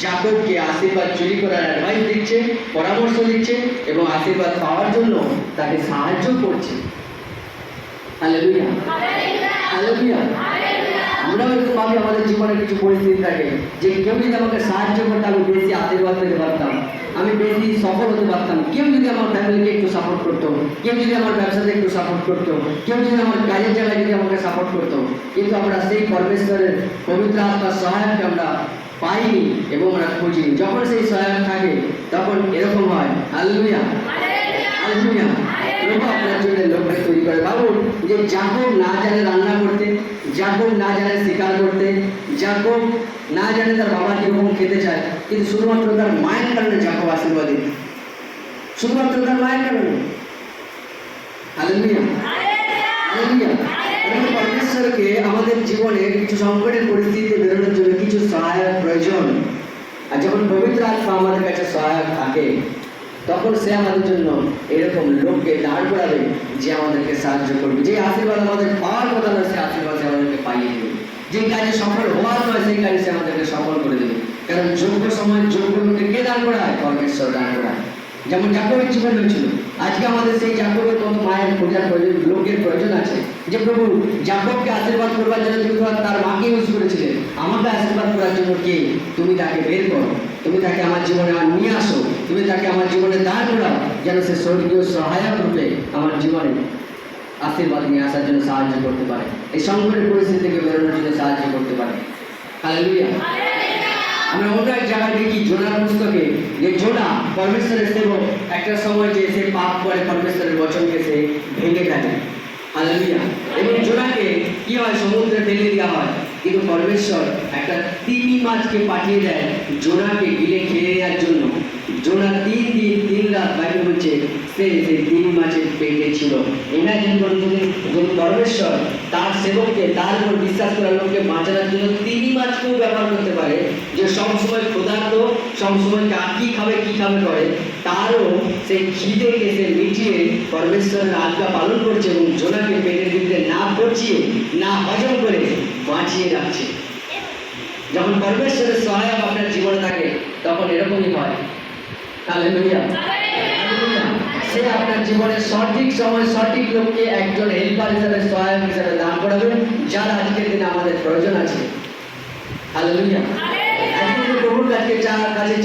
যাকবকে আশীর্বাদ চুরি করার অ্যাডভাইস দিচ্ছে, পরামর্শ দিচ্ছে এবং আশীর্বাদ পাওয়ার জন্য তাকে সাহায্য করছে। Hallelujah, hallelujah. আমরাও এরকম ভাবে আমাদের জীবনে কিছু পরিস্থিতি থাকে যে কেউ যদি আমাকে সাহায্য করতে আমি বেশি আশীর্বাদ পেতে পারতাম, আমি বেশি সফল হতে পারতাম। কেউ যদি আমার ফ্যামিলিকে একটু সাপোর্ট করতো, কেউ যদি আমার ব্যবসাতে একটু সাপোর্ট করতো, কেউ যদি আমার কাজের জায়গায় যদি আমাকে সাপোর্ট করতো, কিন্তু আমরা সেই পরমেশ্বরের পবিত্র আত্মার সহায়ককে আমরা পাইনি এবং আমরা খুঁজিনি। যখন সেই সহায়ক থাকে তখন এরকম হয়। Hallelujah, hallelujah. প্রভু আপনার জন্য লোককে তৈরি করে। ভাবুন যে যাকব না জানে রান্না করতে, যাকব না জানে শিকার করতে, যাকব না জানে তার বাবা কিরকম খেতে চায়, কিন্তু শুধুমাত্র তার মায়ের কারণে জাকব আশীর্বাদী, শুধুমাত্র তার মায়ের কারণে। Hallelujah, hallelujah. এবং পরমেশ্বরকে আমাদের জীবনে কিছু সংকটের পরিস্থিতিতে বেরোনোর জন্য কিছু সহায়ক প্রয়োজন। আর যখন পবিত্র আত্মা আমাদের কাছে সহায়ক থাকে, তখন সে আমাদের জন্য এরকম লোককে দাঁড় করাবে যে আমাদেরকে সাহায্য করবে। যে আশীর্বাদ আমাদের পাওয়ার কথা নয়, সে আশীর্বাদ সে আমাদেরকে পাইয়ে দেবে। যে কাজে সফল হওয়ার নয়, সেই কাজে সে আমাদেরকে সফল করে দেবে। কারণ যোগ্য সময় যোগ্য লোককে কে দান করায়? পরমেশ্বর দান করায়। যেমন জাকবের জীবন হয়েছিল, আজকে আমাদের সেই জাকবের মতো মায়ের খোঁজার প্রয়োজন, লোকের প্রয়োজন আছে। যে প্রভু জাকবকে আশীর্বাদ করবার জন্য তুমি তার মাকে ইউজ করেছিলে, আমাকে আশীর্বাদ করার জন্য কে? তুমি তাকে বের করো, তুমি তাকে আমার জীবনে নিয়ে আসো, তুমি তাকে আমার জীবনে দাঁড় করাও, যেন সে স্বর্গীয় সহায়ক রূপে আমার জীবনে আশীর্বাদ নিয়ে আসার জন্য সাহায্য করতে পারে, এই সংকটের পরিস্থিতি থেকে বেরোনোর জন্য সাহায্য করতে পারে। হালেলুয়া। আমরা অন্য এক জায়গায় দেখি জোনার পুস্তকে, যে জোনা পরমেশ্বরের সেবক, একটা সময় যে সে পাপ করে পরমেশ্বরের বচনকে সে ভেঙে ফেলে। হালেলুয়া। এবং জোনাকে কি হয়? সমুদ্রে ফেলে দেওয়া হয়। কিন্তু পরমেশ্বর একটা তিমি মাছকে পাঠিয়ে দেয় জোনাকে গিলে খেয়ে নেওয়ার জন্য। জোনা 3 দিন 3 রাত বাইরে হচ্ছে সেই তিমি মাছের পেটে ছিল। ইমাজিন করুন, যদি পরমেশ্বর তার সেবককে, তার উপর বিশ্বাস করা লোককে বাঁচানোর জন্য তিমি মাছকেও ব্যবহার করতে পারে, যে সবসময় ক্ষুধার্ত, সবসময় কি খাবে করে, তারও সেই খিদেকে সে মিটিয়ে পরমেশ্বরের আজ্ঞা পালন করছে এবং জোনাকে পেটের ভিতরে না পচিয়ে, না হজম করে বাঁচিয়ে রাখছে। যখন পরমেশ্বরের সহায়ক আপনার জীবনে থাকে, তখন এরকমই হয়। Hallelujah, hallelujah. সে আপনার জীবনে সঠিক সময় সঠিক লোককে একজন হেল্পার হিসেবে, সহায়ক হিসেবে দান করাবে, যার আজকের দিনে আমাদের প্রয়োজন আছে। হালেলুয়া। আজকে প্রভুর কাছে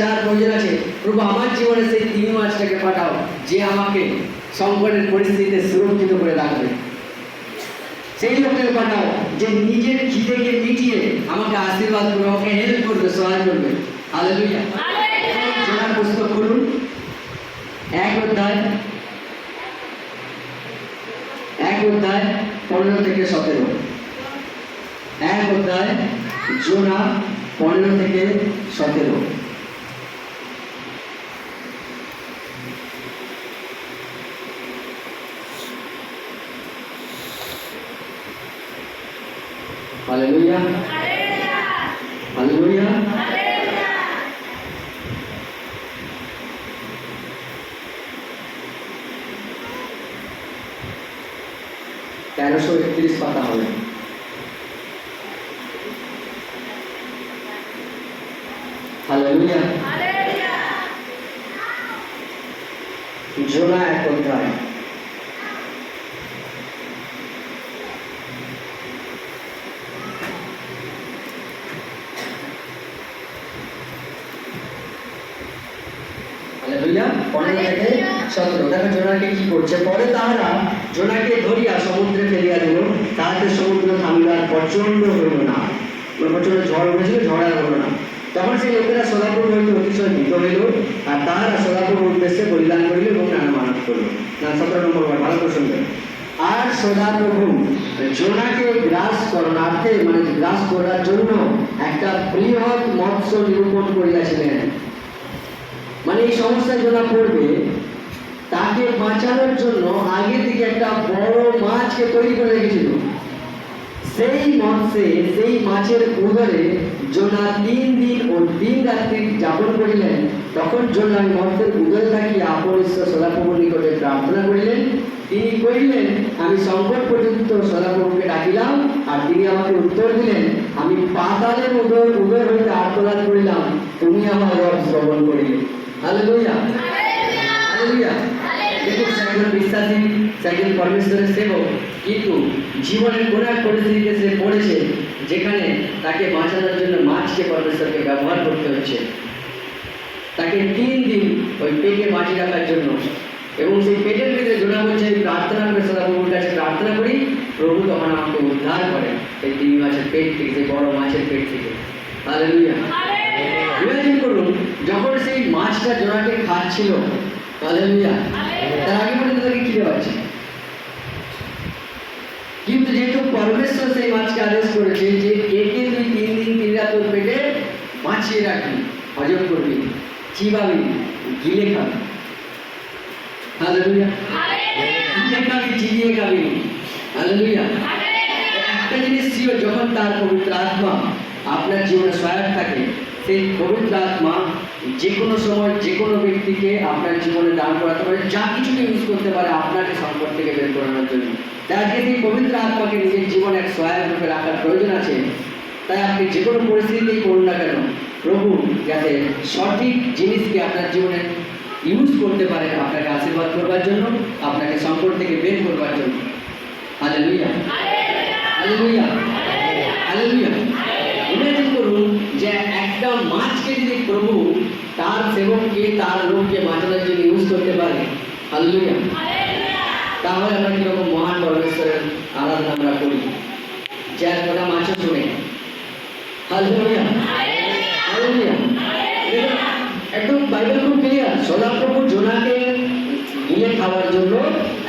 চার প্রয়োজন আছে। প্রভু আমার জীবনে সেই তিমি মাছটাকে পাঠাও, যে আমাকে সংকটের পরিস্থিতিতে সুরক্ষিত করে রাখবে। সেই লোককে পাঠাও যে নিজের খিদেকে মিটিয়ে আমাকে আশীর্বাদ করবে, আমাকে হেল্প করবে, সহায় করবে। হালেলুয়া। জোনার পুস্তক করুন, 1 অধ্যায় 15 থেকে 17। 1 অধ্যায় জোনা 15 থেকে 17। Hallelujah, hallelujah. 1331 পাতা হবে। হালেলুয়া। জোনা 1 অধ্যায়। হালেলুয়া। 15 থেকে 17। দেখো জোনাকে কি করছে। পরে তাহারা জোনাকে ধরিয়া সমুদ্রে ফেলিয়া দিল, তাহাতে সমুদ্র থামিবার প্রচন্ড হইল না। প্রচন্ড ঝড় উঠেছিল, ঝড় আর হলো না। তখন সেই লোকেরা সোলাপুর হইতে অতিশয় ভীত হইল, আর তাহারা সোলাপুর উদ্দেশ্যে বলিদান করিল এবং নানা মানত করল। 17 নম্বর ভালো করে শুনবেন। আর সদাপ্রভু জোনাকে গ্রাস করণার্থে, মানে গ্রাস করার জন্য একটা বৃহৎ মৎস্য নিরূপণ করিয়াছিলেন। মানে এই সমস্যায় জোনা পড়বে, তাকে বাঁচানোর জন্য আগে থেকে একটা বড় মাছকে তৈরি করে রেখেছিল। সেই মৎস্যে, সেই মাছের উদরে জোনা 3 দিন ও 3 রাত্রি যাপন করিলেন। তখন জোনা মৎস্যের উদরে থাকিয়া আপন ঈশ্বর সদাপ্রভুর নিকটে প্রার্থনা করিলেন। তিনি কহিলেন, আমি সংকট পর্যন্ত সদাপ্রভুকে ডাকিলাম, আর তিনি আমাকে উত্তর দিলেন। আমি পাতালের উদর হইতে আর্তনাদ করিলাম, তুমি আমার রব শ্রবণ করিলে। Hallelujah, hallelujah. দেখুন, সে একজন বিশ্বাসী, সে একজন পরমেশ্বরের সেবক, কিন্তু জীবনের কোন এক পরিস্থিতিতে সে পড়েছে, যেখানে তাকে বাঁচানোর জন্য মাছকে পরমেশ্বরকে ব্যবহার করতে হচ্ছে। তাকে 3 দিন ওই পেটে বাঁচিয়ে রাখার জন্য, এবং সেই পেটের ভিতরে জোনা বলছে, আমি প্রার্থনা করে সদাপ্রভুর কাছে প্রার্থনা করি, প্রভু তখন আমাকে উদ্ধার করে এই 3 মাছের পেট থেকে, সেই বড় মাছের পেট থেকে। হালেলুয়া। ইমাজিন করুন, যখন সেই মাছটা জোনাকে খাচ্ছিল, হালেলুয়া, তার আগে পর্যন্ত তাকে খিদে পাচ্ছে, কিন্তু যেহেতু পরমেশ্বর সেই মাছকে আদেশ করেছে যে একে তুই 3 দিন 3 রাত ওর পেটে মাছিয়ে রাখবি, হজম করবি, চিবাবি, গিলে খাবি। হালেলুয়া। গিলে খাবি, চিবিয়ে খাবি। হালেলুয়া। একটা জিনিস ছিল, যখন তার পবিত্র আত্মা আপনার জীবনে সহায়ক থাকে, সেই পবিত্র আত্মা যে কোনো সময় যে কোনো ব্যক্তিকে আপনার জীবনে দান করাতে পারে, যা কিছুকে ইউজ করতে পারে আপনাকে সংকট থেকে বের করানোর জন্য। তাই আজকে সেই পবিত্র আত্মাকে নিজের জীবনে এক সহায়ক রূপে রাখার প্রয়োজন আছে। তাই আপনি যে কোনো পরিস্থিতিতেই করুন না কেন, প্রভু যাতে সঠিক জিনিসকে আপনার জীবনে ইউজ করতে পারে আপনাকে আশীর্বাদ করবার জন্য, আপনাকে সংকট থেকে বের করবার জন্য। হালেলুয়া। হালেলুয়া। হালেলুয়া। ইমাজিন করুন যে একটা মাছকে যদি প্রভু তার সেবককে, তার লোককে বাঁচানোর জন্য ইউজ করতে পারে, হালেলুয়া, তাহলে আমরা কিরকম মহান পরমেশ্বরের আরাধনা আমরা করি, যার কথা মাছও শুনে। হালেলুয়া। হালেলুয়া। একদম বাইবেল খুব ক্লিয়ার। সদাপ্রভু জোনাকে গিলে খাওয়ার জন্য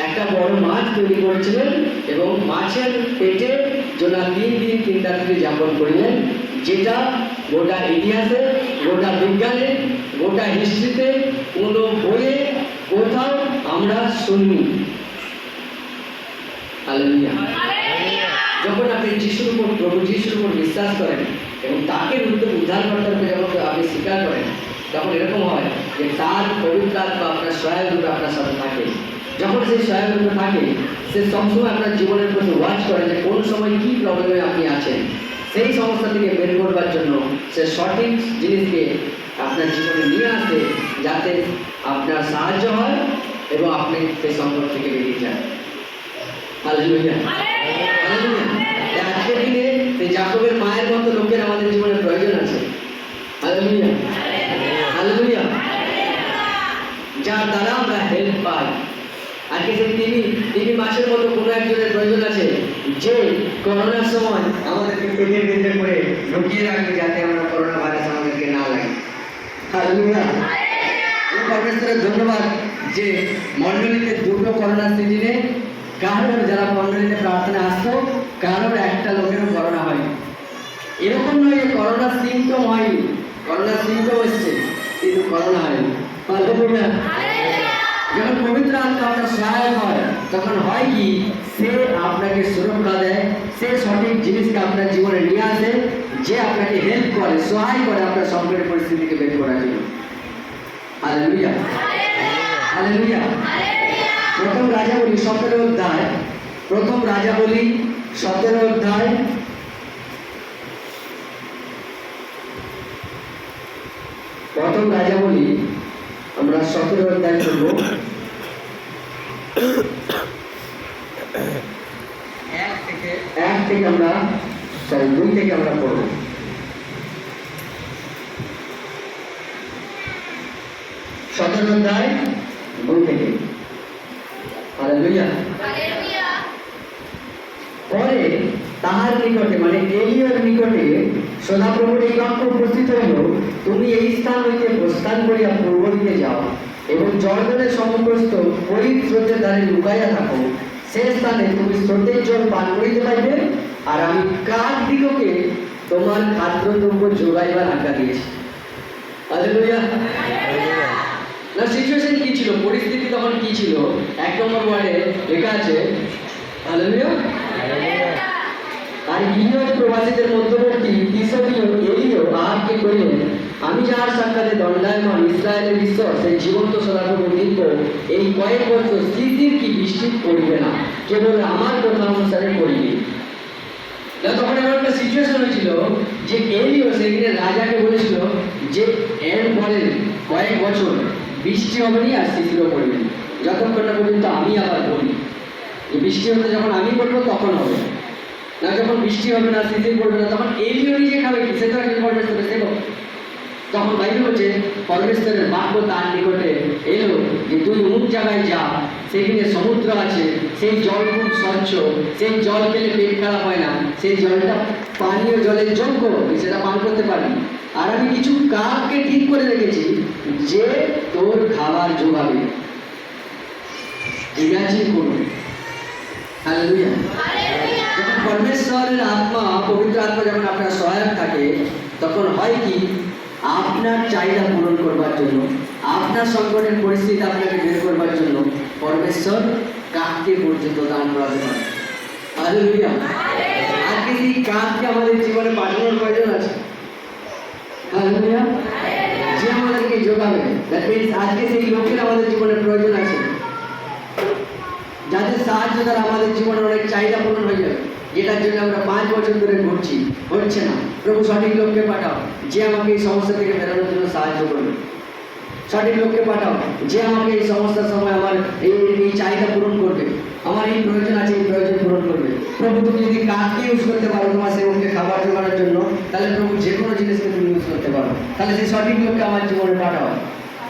একটা বড় মাছ তৈরি করেছিলেন এবং মাছের পেটে জোনা 3 দিন 3 রাত্রি যাপন করলেন, যেটা গোটা ইতিহাসে, গোটা বিজ্ঞানে, গোটা হিস্ট্রিতে, কোনো বইয়ে কোথাও আমরা শুনিনি। হালেলুয়া। যখন আপনি যিশুর উপর, প্রভু যিশুর উপর বিশ্বাস করেন এবং তাকে উদ্ধারকর্তারূপে যখন আপনি স্বীকার করেন, তখন এরকম হয় যে তার পবিত্র আত্মা আপনার সহায়ক রূপে আপনার সাথে থাকে। যখন সেই সহায়ক রূপে থাকে, সে সবসময় আপনার জীবনের প্রতি ওয়াচ করে যে কোন সময় কী প্রবলেমে আপনি আছেন, সেই সমস্যা থেকে বের করবার জন্য সে সঠিক জিনিসকে আপনার জীবনে নিয়ে আসে, যাতে আপনার সাহায্য হয় এবং আপনি সেই সংকট থেকে বেরিয়ে যান। হালেলুয়া। হালেলুয়া। আজকের দিনে সেই যাকবের মায়ের মতো লোকের আমাদের জীবনে প্রয়োজন আছে। হালেলুয়া। হালেলুয়া। যার দ্বারা আমরা হেল্প পাই। আজকে সেই তিনি মাসের মতো কোনো একজনের প্রয়োজন আছে, যে করোনার সময় আমাদেরকে পেটের ভেতরে করে ঢুকিয়ে রাখবে, যাতে আমরা করোনা ভাইরাস আমাদেরকে না লাগে। হালেলুয়া। পরমেশ্বরের ধন্যবাদ যে মণ্ডলীতে দুটো করোনার সিজনে কারোর, যারা মণ্ডলীতে প্রার্থনা আসতো, কারোর একটা লোকেরও করোনা হয়নি। এরকম নয় যে করোনার সিমটম হয়নি, করোনার সিমটম এসছে কিন্তু করোনা হয়নি। হালেলুয়া। যখন পবিত্র আত্মা আপনার সহায়ক হয়, তখন হয় কি, সে আপনাকে সুরক্ষা দেয়, সে সঠিক জিনিসকে আপনার জীবনে নিয়ে আসে, যে আপনাকে হেল্প করে, সহায় করে আপনার সংকটের পরিস্থিতিকে বের করার জন্য। হালেলুয়া। হালেলুয়া। প্রথম রাজাবলী 17 অধ্যায়, প্রথম রাজাবলী 17 অধ্যায়, প্রথম রাজাবলী আমরা 17 অধ্যায় করব। 1 থেকে আমরা 2 থেকে আমরা পড়ব। 17 অধ্যায় 2 থেকে। হালেলুয়া। পরে তাহার নিকটে, মানে এলিয়ার নিকটে সদাপ্রভুর এই বাক্য উপস্থিত হইল, তুমি এই স্থান হইতে প্রস্থান করিয়া পূর্ব দিকে যাও এবং জর্দনের সমগ্রস্থ ওই স্রোতের ধারে লুকাইয়া থাকো, সে স্থানে তুমি স্রোতের জল পান করিতে পাইবে, আর আমি কাক দিগকে তোমার খাদ্যদ্রব্য যোগাইবার আজ্ঞা দিয়েছি। হালেলুয়া। না, সিচুয়েশন কি ছিল, পরিস্থিতি তখন কি ছিল? 1 নম্বর ওয়ার্ডে লেখা আছে, হালেলুয়া, আর গিলিয়দ প্রবাসীদের মধ্যবর্তী তিসবীয় এলিও আহাবকে কহিলেন, আমি যাহার সাক্ষাতে দণ্ডায়মান ইসরায়েলের ঈশ্বর, সেই জীবন্ত সদাপ্রভু দিব্য, এই কয়েক বছর স্থিতির কি বৃষ্টি পড়িবে না, কেবল আমার কথা অনুসারে পড়িবে। তখন এমন একটা সিচুয়েশন হয়েছিল যে এলিও সেখানে রাজাকে বলেছিল যে এর পরে কয়েক বছর বৃষ্টি হবে না আর শিশিরও পড়বে না, যতক্ষণ না পর্যন্ত আমি আবার বলি। বৃষ্টি হতে যখন আমি বলবো তখন হবে না, যখন বৃষ্টি হবে না, শিশির পড়বে না, তখন এলিও নিজে খাবে কি, সে তো একটা পরমেশ্বরের সেবক। তখন বাইবেল হচ্ছে পরমেশ্বরের বাক্য তার নিকটে এলো যে তুই অমুক জায়গায় যা, সেখানে সমুদ্র আছে, সেই জল খুব স্বচ্ছ, সেই জল খেলে পেট খারাপ হয় না, সেই জলটা পানীয় জলের যোগ্য, সেটা পান করতে পারবি। আর আমি কিছু কাককে ঠিক করে রেখেছি যে তোর খাবার যোগাবে। ইমাজিন করুন। হালেলুয়া। যখন পরমেশ্বরের আত্মা, পবিত্র আত্মা যখন আপনার সহায়ক থাকে, তখন হয় কি, আপনার চাহিদা পূরণ করবার জন্য, আপনার সংকটের পরিস্থিতি আপনাকে বের করবার জন্য পরমেশ্বর কাককে পর্যন্ত দান করাতে পারে। হালেলুয়া। আজকে সেই কাককে আমাদের জীবনে পাঠানোর প্রয়োজন আছে। হালেলুয়া। যে আমাদেরকে যোগাবে, দ্যাট মিন্স আজকে সেই লোকের আমাদের জীবনে প্রয়োজন আছে, যাদের সাহায্য দ্বারা আমাদের জীবনে অনেক চাহিদা পূরণ হয়ে যাবে, যেটার জন্য আমরা 5 বছর ধরে ঘুরছি, হচ্ছে না। প্রভু সঠিক লোককে পাঠাও যে আমাকে এই সমস্যা থেকে বেরোনোর জন্য সাহায্য করবে। সঠিক লোককে পাঠাও যে আমাকে এই সমস্যার সময় আমার এই চাহিদা পূরণ করবে, আমার এই প্রয়োজন আছে, এই প্রয়োজন পূরণ করবে। প্রভু তুমি যদি কাককে ইউজ করতে পারো তোমার সেবককে খাবার জোগানোর জন্য, তাহলে প্রভু যে কোনো জিনিসকে তুমি ইউজ করতে পারো। তাহলে সেই সঠিক লোককে আমার জীবনে পাঠাও।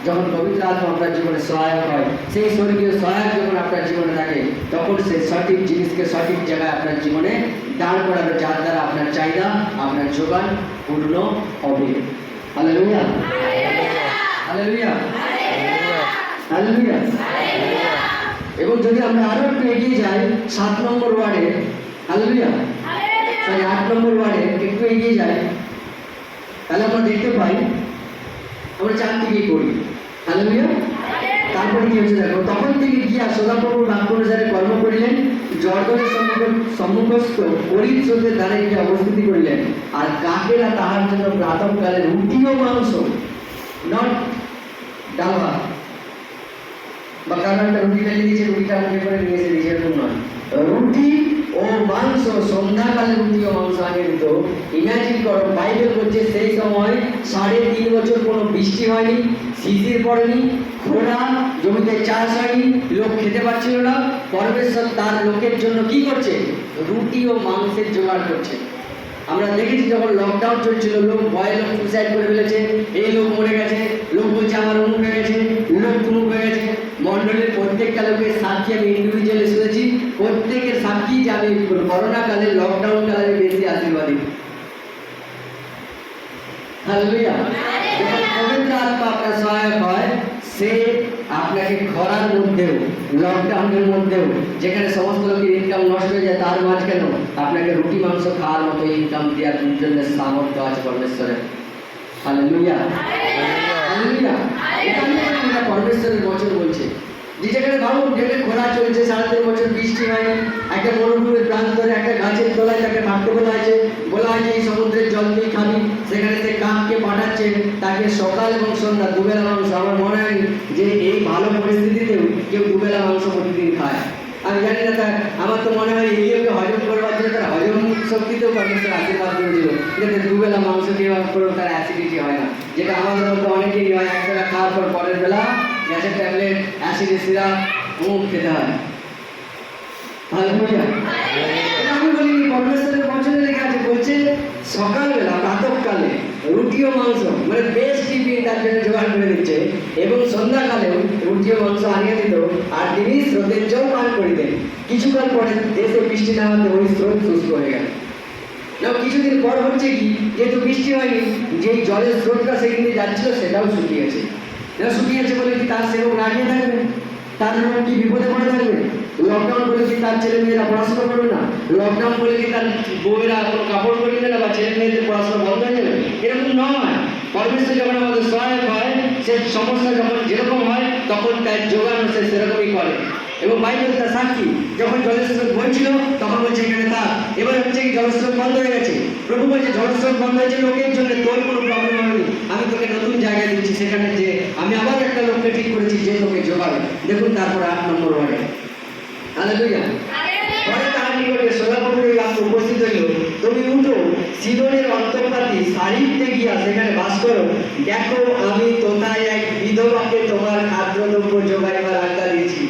যখন পবিত্র আত্মা আপনার জীবনে সহায়ক হয়, সেই স্বর্গীয় সহায়ক যখন আপনার জীবনে থাকে, তখন সেই সঠিক জিনিসকে সঠিক জায়গায় আপনার জীবনে দাঁড় করাবে, যার দ্বারা আপনার চাহিদা, আপনার যোগান পূর্ণ হবে। হালেলুয়া। হালেলুয়া। হালেলুয়া। এবং যদি আমরা আরো একটু এগিয়ে যাই 7 নম্বর ওয়ার্ডে, হালেলুয়া, সরি 8 নম্বর ওয়ার্ডে একটু এগিয়ে যাই, তাহলে আমরা দেখতে পাই আমরা 4 দিকেই করি। হালেলুয়া। তারপরে কি হচ্ছে দেখো, তখন তিনি গিয়া সদাপ্রভুর বাক্য অনুসারে কর্ম করিলেন, জর্দনের সম্মুখস্থ পরিত স্রোতের ধারে গিয়ে অবস্থিতি করিলেন। আর কাকেরা তাহার জন্য প্রাতঃকালে রুটি ও মাংস, নট ডাল ভাত, বা কারণ একটা রুটি ফেলে দিয়েছে, রুটিটা মুখে করে নিয়েছে, নিজের নয়, রুটি ও মাংস, সন্ধ্যাকালে রুটি ও মাংস আনিয়ে দিত। ইমাজিন করো, বাইবেল বলছে সেই সময় 3.5 বছর কোনো বৃষ্টি হয়নি, শিশির পড়েনি, খোঁড়া জমিতে চাষ হয়নি, লোক খেতে পারছিল না। পরমেশ্বর তার লোকের জন্য কি করছে? রুটি ও মাংসের জোগাড় করছে। আমরা দেখেছি যখন লকডাউন চলছিল, লোক ভয়ে লোক সুইসাইড করে ফেলেছে, এই লোক মরে গেছে, লোক বলছে আমার অমুক হয়ে গেছে, লোক তুমুক হয়ে গেছে। মন্ডলীর প্রত্যেকটা লোকের সাক্ষী আমি ইন্ডিভিজুয়ালি শুনেছি, প্রত্যেকের সাক্ষী যে আমি করোনা কালে, লকডাউন কালে বেশি আশীর্বাদী। হালেলুয়া। যখন পবিত্র আত্মা আপনার সহায়ক হয়, সে আপনাকে খরার মধ্যেও, লকডাউনের মধ্যেও, যেখানে সমস্ত লোকের ইনকাম নষ্ট হয়ে যায়, তার মাঝখানেও আপনাকে রুটি মাংস খাওয়ার মতো ইনকাম দেওয়ার জন্য সামর্থ্য আছে পরমেশ্বরের। হালেলুয়া। হালেলুয়া। এটা পরমেশ্বরের বচন বলছে যে যেখানে ভাবুন, যেখানে খরা চলছে, 3.5 বছর বৃষ্টি হয়নি, একটা মরুভূমির প্রান্তরে একটা গাছের তলায় তাকে থাকতে বলা হয়েছে এই সমুদ্রের জল দিয়ে খাবি, সেখানে সে কাককে পাঠাচ্ছে তাকে সকাল এবং সন্ধ্যা দুবেলা মাংস। আমার মনে হয় যে এই ভালো পরিস্থিতিতেও কেউ দুবেলা মাংস প্রতিদিন খায়। আমি জানি না, তার আমার তো মনে হয় এগুলোকে হজম করবার জন্য তার হজম শক্তিতেও পরমেশ্বর আশীর্বাদ করেছিল, যাতে দুবেলা মাংস খাওয়ার পরেও তার অ্যাসিডিটি হয় না, যেটা আমাদের মধ্যে অনেকেরই হয়। একবেলা খাওয়ার পর পরের বেলা গ্যাসের ট্যাবলেট, অ্যাসিডের সিরাপ, মুখ খেতে হয়। হালেলুয়া। আমি বলিনি, পরমেশ্বরের বচনে লেখা আছে, বলছে সকালবেলা প্রাতঃকালে রুটি ও মাংস, মানে বেস্ট টিফিন তার জন্য জোগাড় করে দিচ্ছে, এবং সন্ধ্যাকালেও রুটি ও মাংস আনিয়ে দিত, আর তিনি স্রোতের জল পান করিতেন। কিছুকাল পরে দেশে বৃষ্টি না হতে ওই স্রোত শুষ্ক হয়ে গেল। না, কিছুদিন পর হচ্ছে কি, যেহেতু বৃষ্টি হয়নি, যে জলের স্রোতটা সেখানে যাচ্ছিল সেটাও শুকিয়েছে। শুকিয়েছে বলে কি তার সেরকম রাখিয়ে থাকবে? তার জন্য কি বিপদে পড়ে থাকবে? লকডাউন বলে কি তার ছেলে মেয়েরা পড়াশোনা করবে না? লকডাউন বলে কি তার বউয়েরা কাপড় পরিবে না, বা ছেলে মেয়েদের পড়াশোনা বন্ধ হয়ে যাবে? এরকম নয়। পরমেশ্বর যখন আমাদের সহায়ক হয়, সে সমস্যা যখন যেরকম হয়, তখন তার যোগান সে সেরকমই করে। এবং বাইবেল তার সাক্ষী, যখন জলের স্রোত বলছিল তখন বলছে এখানে থাক। এবার হচ্ছে কি জলস্রোত বন্ধ হয়ে গেছে, প্রভু বলছে জলস্রোত বন্ধ হয়েছে লোকের জন্য, তোর কোনো প্রবলেম হয়নি, আমি তোকে নতুন জায়গায় দিচ্ছি, সেখানে যে আমি আবার একটা লোককে ঠিক করেছি যে তোকে জোগাবে। দেখুন তারপর 8 নম্বর ওয়ার্ডে। হালেলুয়া। পরে তার নিকটে সদাপ্রভুর এই বাক্য উপস্থিত হইল, তুমি উঠো, সিদোনের অন্তর্পাতি সারিতে গিয়া সেখানে বাস করো, দেখো আমি কোথায় এক বিধবাকে তোমার খাদ্যদ্রব্য জোগাইবার আজ্ঞা দিয়েছি।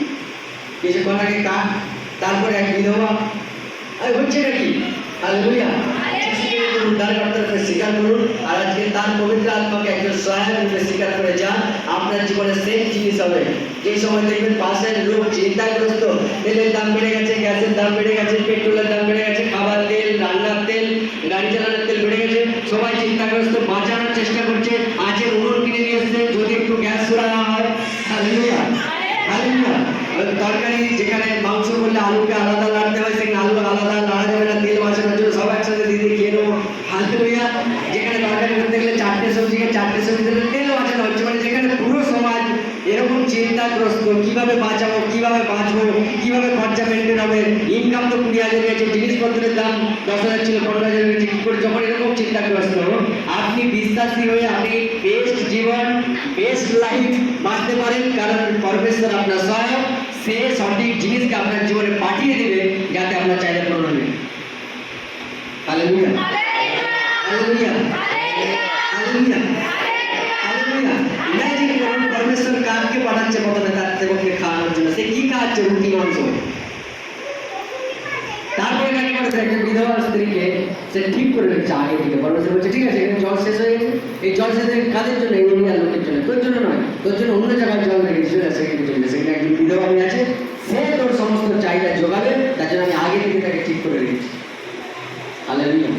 কিছুক্ষণ আগে কাক, তারপরে এক বিধবা, আর হচ্ছে নাকি? হালেলুয়া। উদ্ধারকর্তাকে স্বীকার করুন, আর আজকে তার পবিত্র আত্মাকে একজন সহায়ক রূপে স্বীকার করে যান, আপনার জীবনে সেম জিনিস হবে। যে সময় দেখবেন পাশের লোক চিন্তাগ্রস্ত, তেলের দাম বেড়ে গেছে, গ্যাসের দাম বেড়ে গেছে, পেট্রোলের দাম বেড়ে গেছে, খাবার তেল, রান্নার তেল, গাড়ি চালানোর তেল বেড়ে গেছে, সবাই চিন্তাগ্রস্ত, বাঁচানোর চেষ্টা করছে, আজের উনুন কিনে নিয়ে এসছে, যদি একটু গ্যাস সুরা না হয়। হালেলুয়া। হালেলুয়া। তরকারি যেখানে মাংস করলে আলুকে আলাদা লাড়তে হয়, সেখানে আলু আলাদা লাড়া যাবে না, তেল বাঁচানোর জন্য সব একসাথে দিয়ে খেয়ে নেবো। হালেলুয়া। যেখানে তরকারি করতে গেলে 4টে সবজিকে 4টে ভিতরে তেল বাঁচানো হচ্ছে, মানে যেখানে পুরো সমাজ এরকম চিন্তাগ্রস্ত, কিভাবে বাঁচাবো, কিভাবে বাঁচবো, কিভাবে খরচা মেনটেন হবে, ইনকাম তো 20,000 আছে, জিনিসপত্রের দাম 10,000 ছিল 15,000 হয়েছে, কি করে, যখন এরকম চিন্তাগ্রস্ত আপনি বিশ্বাসী হয়ে আপনি বেস্ট জীবন, বেস্ট লাইফ বাঁচতে পারেন, কারণ পরমেশ্বর আপনার সহায়ক, সে সঠিক জিনিসকে আপনার জীবনে পাঠিয়ে দিবে যাতে আপনার চাহিদা পূরণ হবে। Hallelujah, hallelujah, hallelujah, hallelujah. Imagine করুন পরমেশ্বর কাকে পাঠাচ্ছে প্রথমে তার সেবককে খাওয়ানোর জন্য, সে কি খাওয়াচ্ছে? রুটি মাংস। তারপরে কাকে পাঠাচ্ছে? একটা বিধবা স্ত্রীকে সে ঠিক করে রেখেছে আগে থেকে। পরমেশ্বর বলছে ঠিক আছে, এখানে জল শেষ হয়ে গেছে, এই জল শেষ হয়ে কাদের জন্য? এই এরিয়ার লোকের জন্য, তোর জন্য নয়, তোর জন্য অন্য জায়গায় জল রেখেছিল, সেখানে চলে গেছে। সেখানে একজন বিধবা মেয়ে আছে, সে তোর সমস্ত চাহিদা যোগাবে, তার জন্য আমি আগে থেকে তাকে ঠিক করে রেখেছি। হালেলুয়া।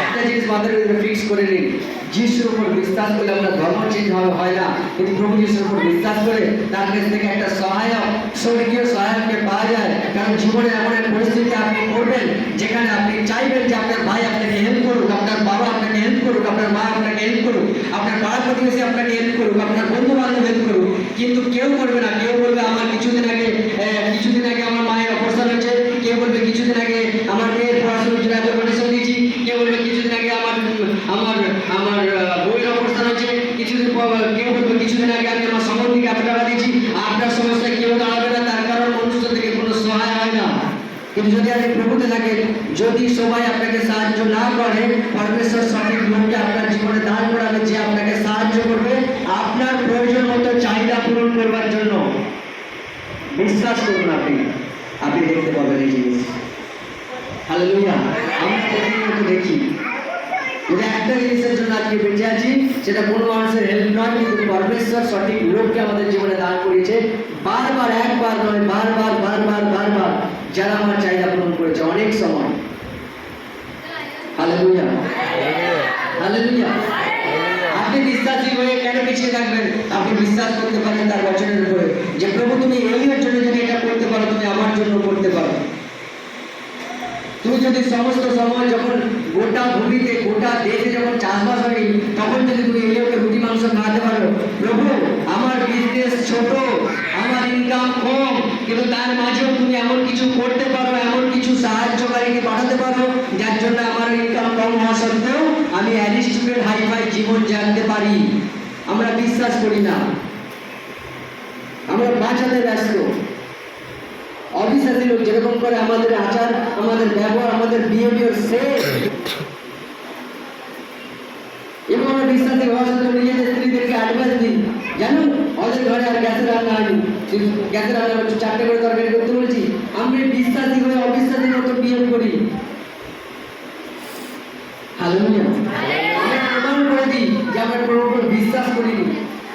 একটা জিনিস মাথার ভিতরে ফিক্স করে নিন, যিশুর উপর বিশ্বাস করলে আমরা ধর্ম চেঞ্জ হয় না, কিন্তু প্রভু যিশুর উপর বিশ্বাস করে তার কাছ থেকে একটা সহায়ক, স্বর্গীয় সহায়ককে পাওয়া যায়। কারণ জীবনে এমন এক পরিস্থিতি আপনি করবেন যেখানে আপনি চাইবেন যে আপনার ভাই আপনাকে হেল্প করুক, আপনার বাবা আপনাকে হেল্প করুক, আপনার মা আপনাকে হেল্প করুক, আপনার পাড়া প্রতিবেশী আপনাকে হেল্প করুক, আপনার বন্ধু বান্ধব হেল্প করুক, কিন্তু কেউ করবে না। কেউ বলবে আমার কিছুদিন আগে আমার মায়ের অপারেশন হয়েছে, কেউ বলবে কিছুদিন আগে আমার মেয়ের পড়াশোনার জন্য এত ডোনেশন দিয়েছি, কেউ বলবে কিছুদিন আগে আমার বইয়ের অবস্থান হচ্ছে, কেউ বলবে কিছুদিন আগে আমি আমার সম্বন্ধীকে এত টাকা দিয়েছি। আপনার সমস্যায় কেউ দাঁড়াবে না, তার কারণ মনুষ্য থেকে কোনো সহায় হয় না। কিন্তু যদি আপনি প্রভুতে থাকেন, যদি সবাই আপনাকে সাহায্য না করে, পরমেশ্বর সঠিক লোককে আপনার জীবনে দান করাবে, যে আপনাকে সাহায্য করবে আপনার প্রয়োজন মতো চাহিদা পূরণ করবার জন্য। বিশ্বাস করুন, আপনি দেখতে পাবেন এই জিনিস। হালেলুয়া। আমরা প্রতিনিয়ত দেখি, যদি একটা জিনিসের জন্য আজকে বেঁচে আছি, সেটা কোনো মানুষের হেল্প নয়, কিন্তু পরমেশ্বর সঠিক লোককে আমাদের জীবনে দান করেছে, বারবার, একবার নয়, বারবার বারবার বারবার, যারা আমার চাহিদা পূরণ করেছে অনেক সময়। Hallelujah, hallelujah. আপনি বিশ্বাসী হয়ে কেন পিছিয়ে থাকবেন? আপনি বিশ্বাস করতে পারেন তার বচনের উপরে, যে প্রভু তুমি এলিয়ার জন্য যদি এটা করতে পারো, তুমি আমার জন্য করতে পারো। তুমি যদি সমস্ত সময় যখন গোটা ভূমিতে, গোটা দেশে যখন চাষবাস হয়নি, তখন যদি তুমি এলিয়াকে রুটি মাংস খাওয়াতে পারো, প্রভু আমার বিজনেস ছোট, আমার ইনকাম কম, কিন্তু তার মাঝেও তুমি এমন কিছু করতে পারো, এমন কিছু সাহায্যকারীকে পাঠাতে পারো, যার জন্য আমার ইনকাম কম হওয়া সত্ত্বেও আমি অ্যারিস্টুটেড হাইফাই জীবন জানতে পারি। আমরা বিশ্বাস করি না, আমরা বাঁচাতে ব্যস্ত। অবিশ্বাসী লোক যেরকম করে আমাদের আচার, আমাদের ব্যবহার, আমাদের বিহেভিয়ার সেম। এবং আমরা বিশ্বাসী হওয়ার সাথে নিজেদের স্ত্রীদেরকে অ্যাডভাইস দিই, জানুন ওদের ঘরে আর গ্যাসের রান্না হয়নি, গ্যাসের রান্না হচ্ছে 4টে করে তরকারি করতে বলেছি। আমি বিশ্বাসী হয়ে অবিশ্বাসীর মতো বিহেভ করি। হালেলুয়া। আমরা প্রমাণ করে দিই যে আমরা প্রভুর উপর বিশ্বাস করিনি,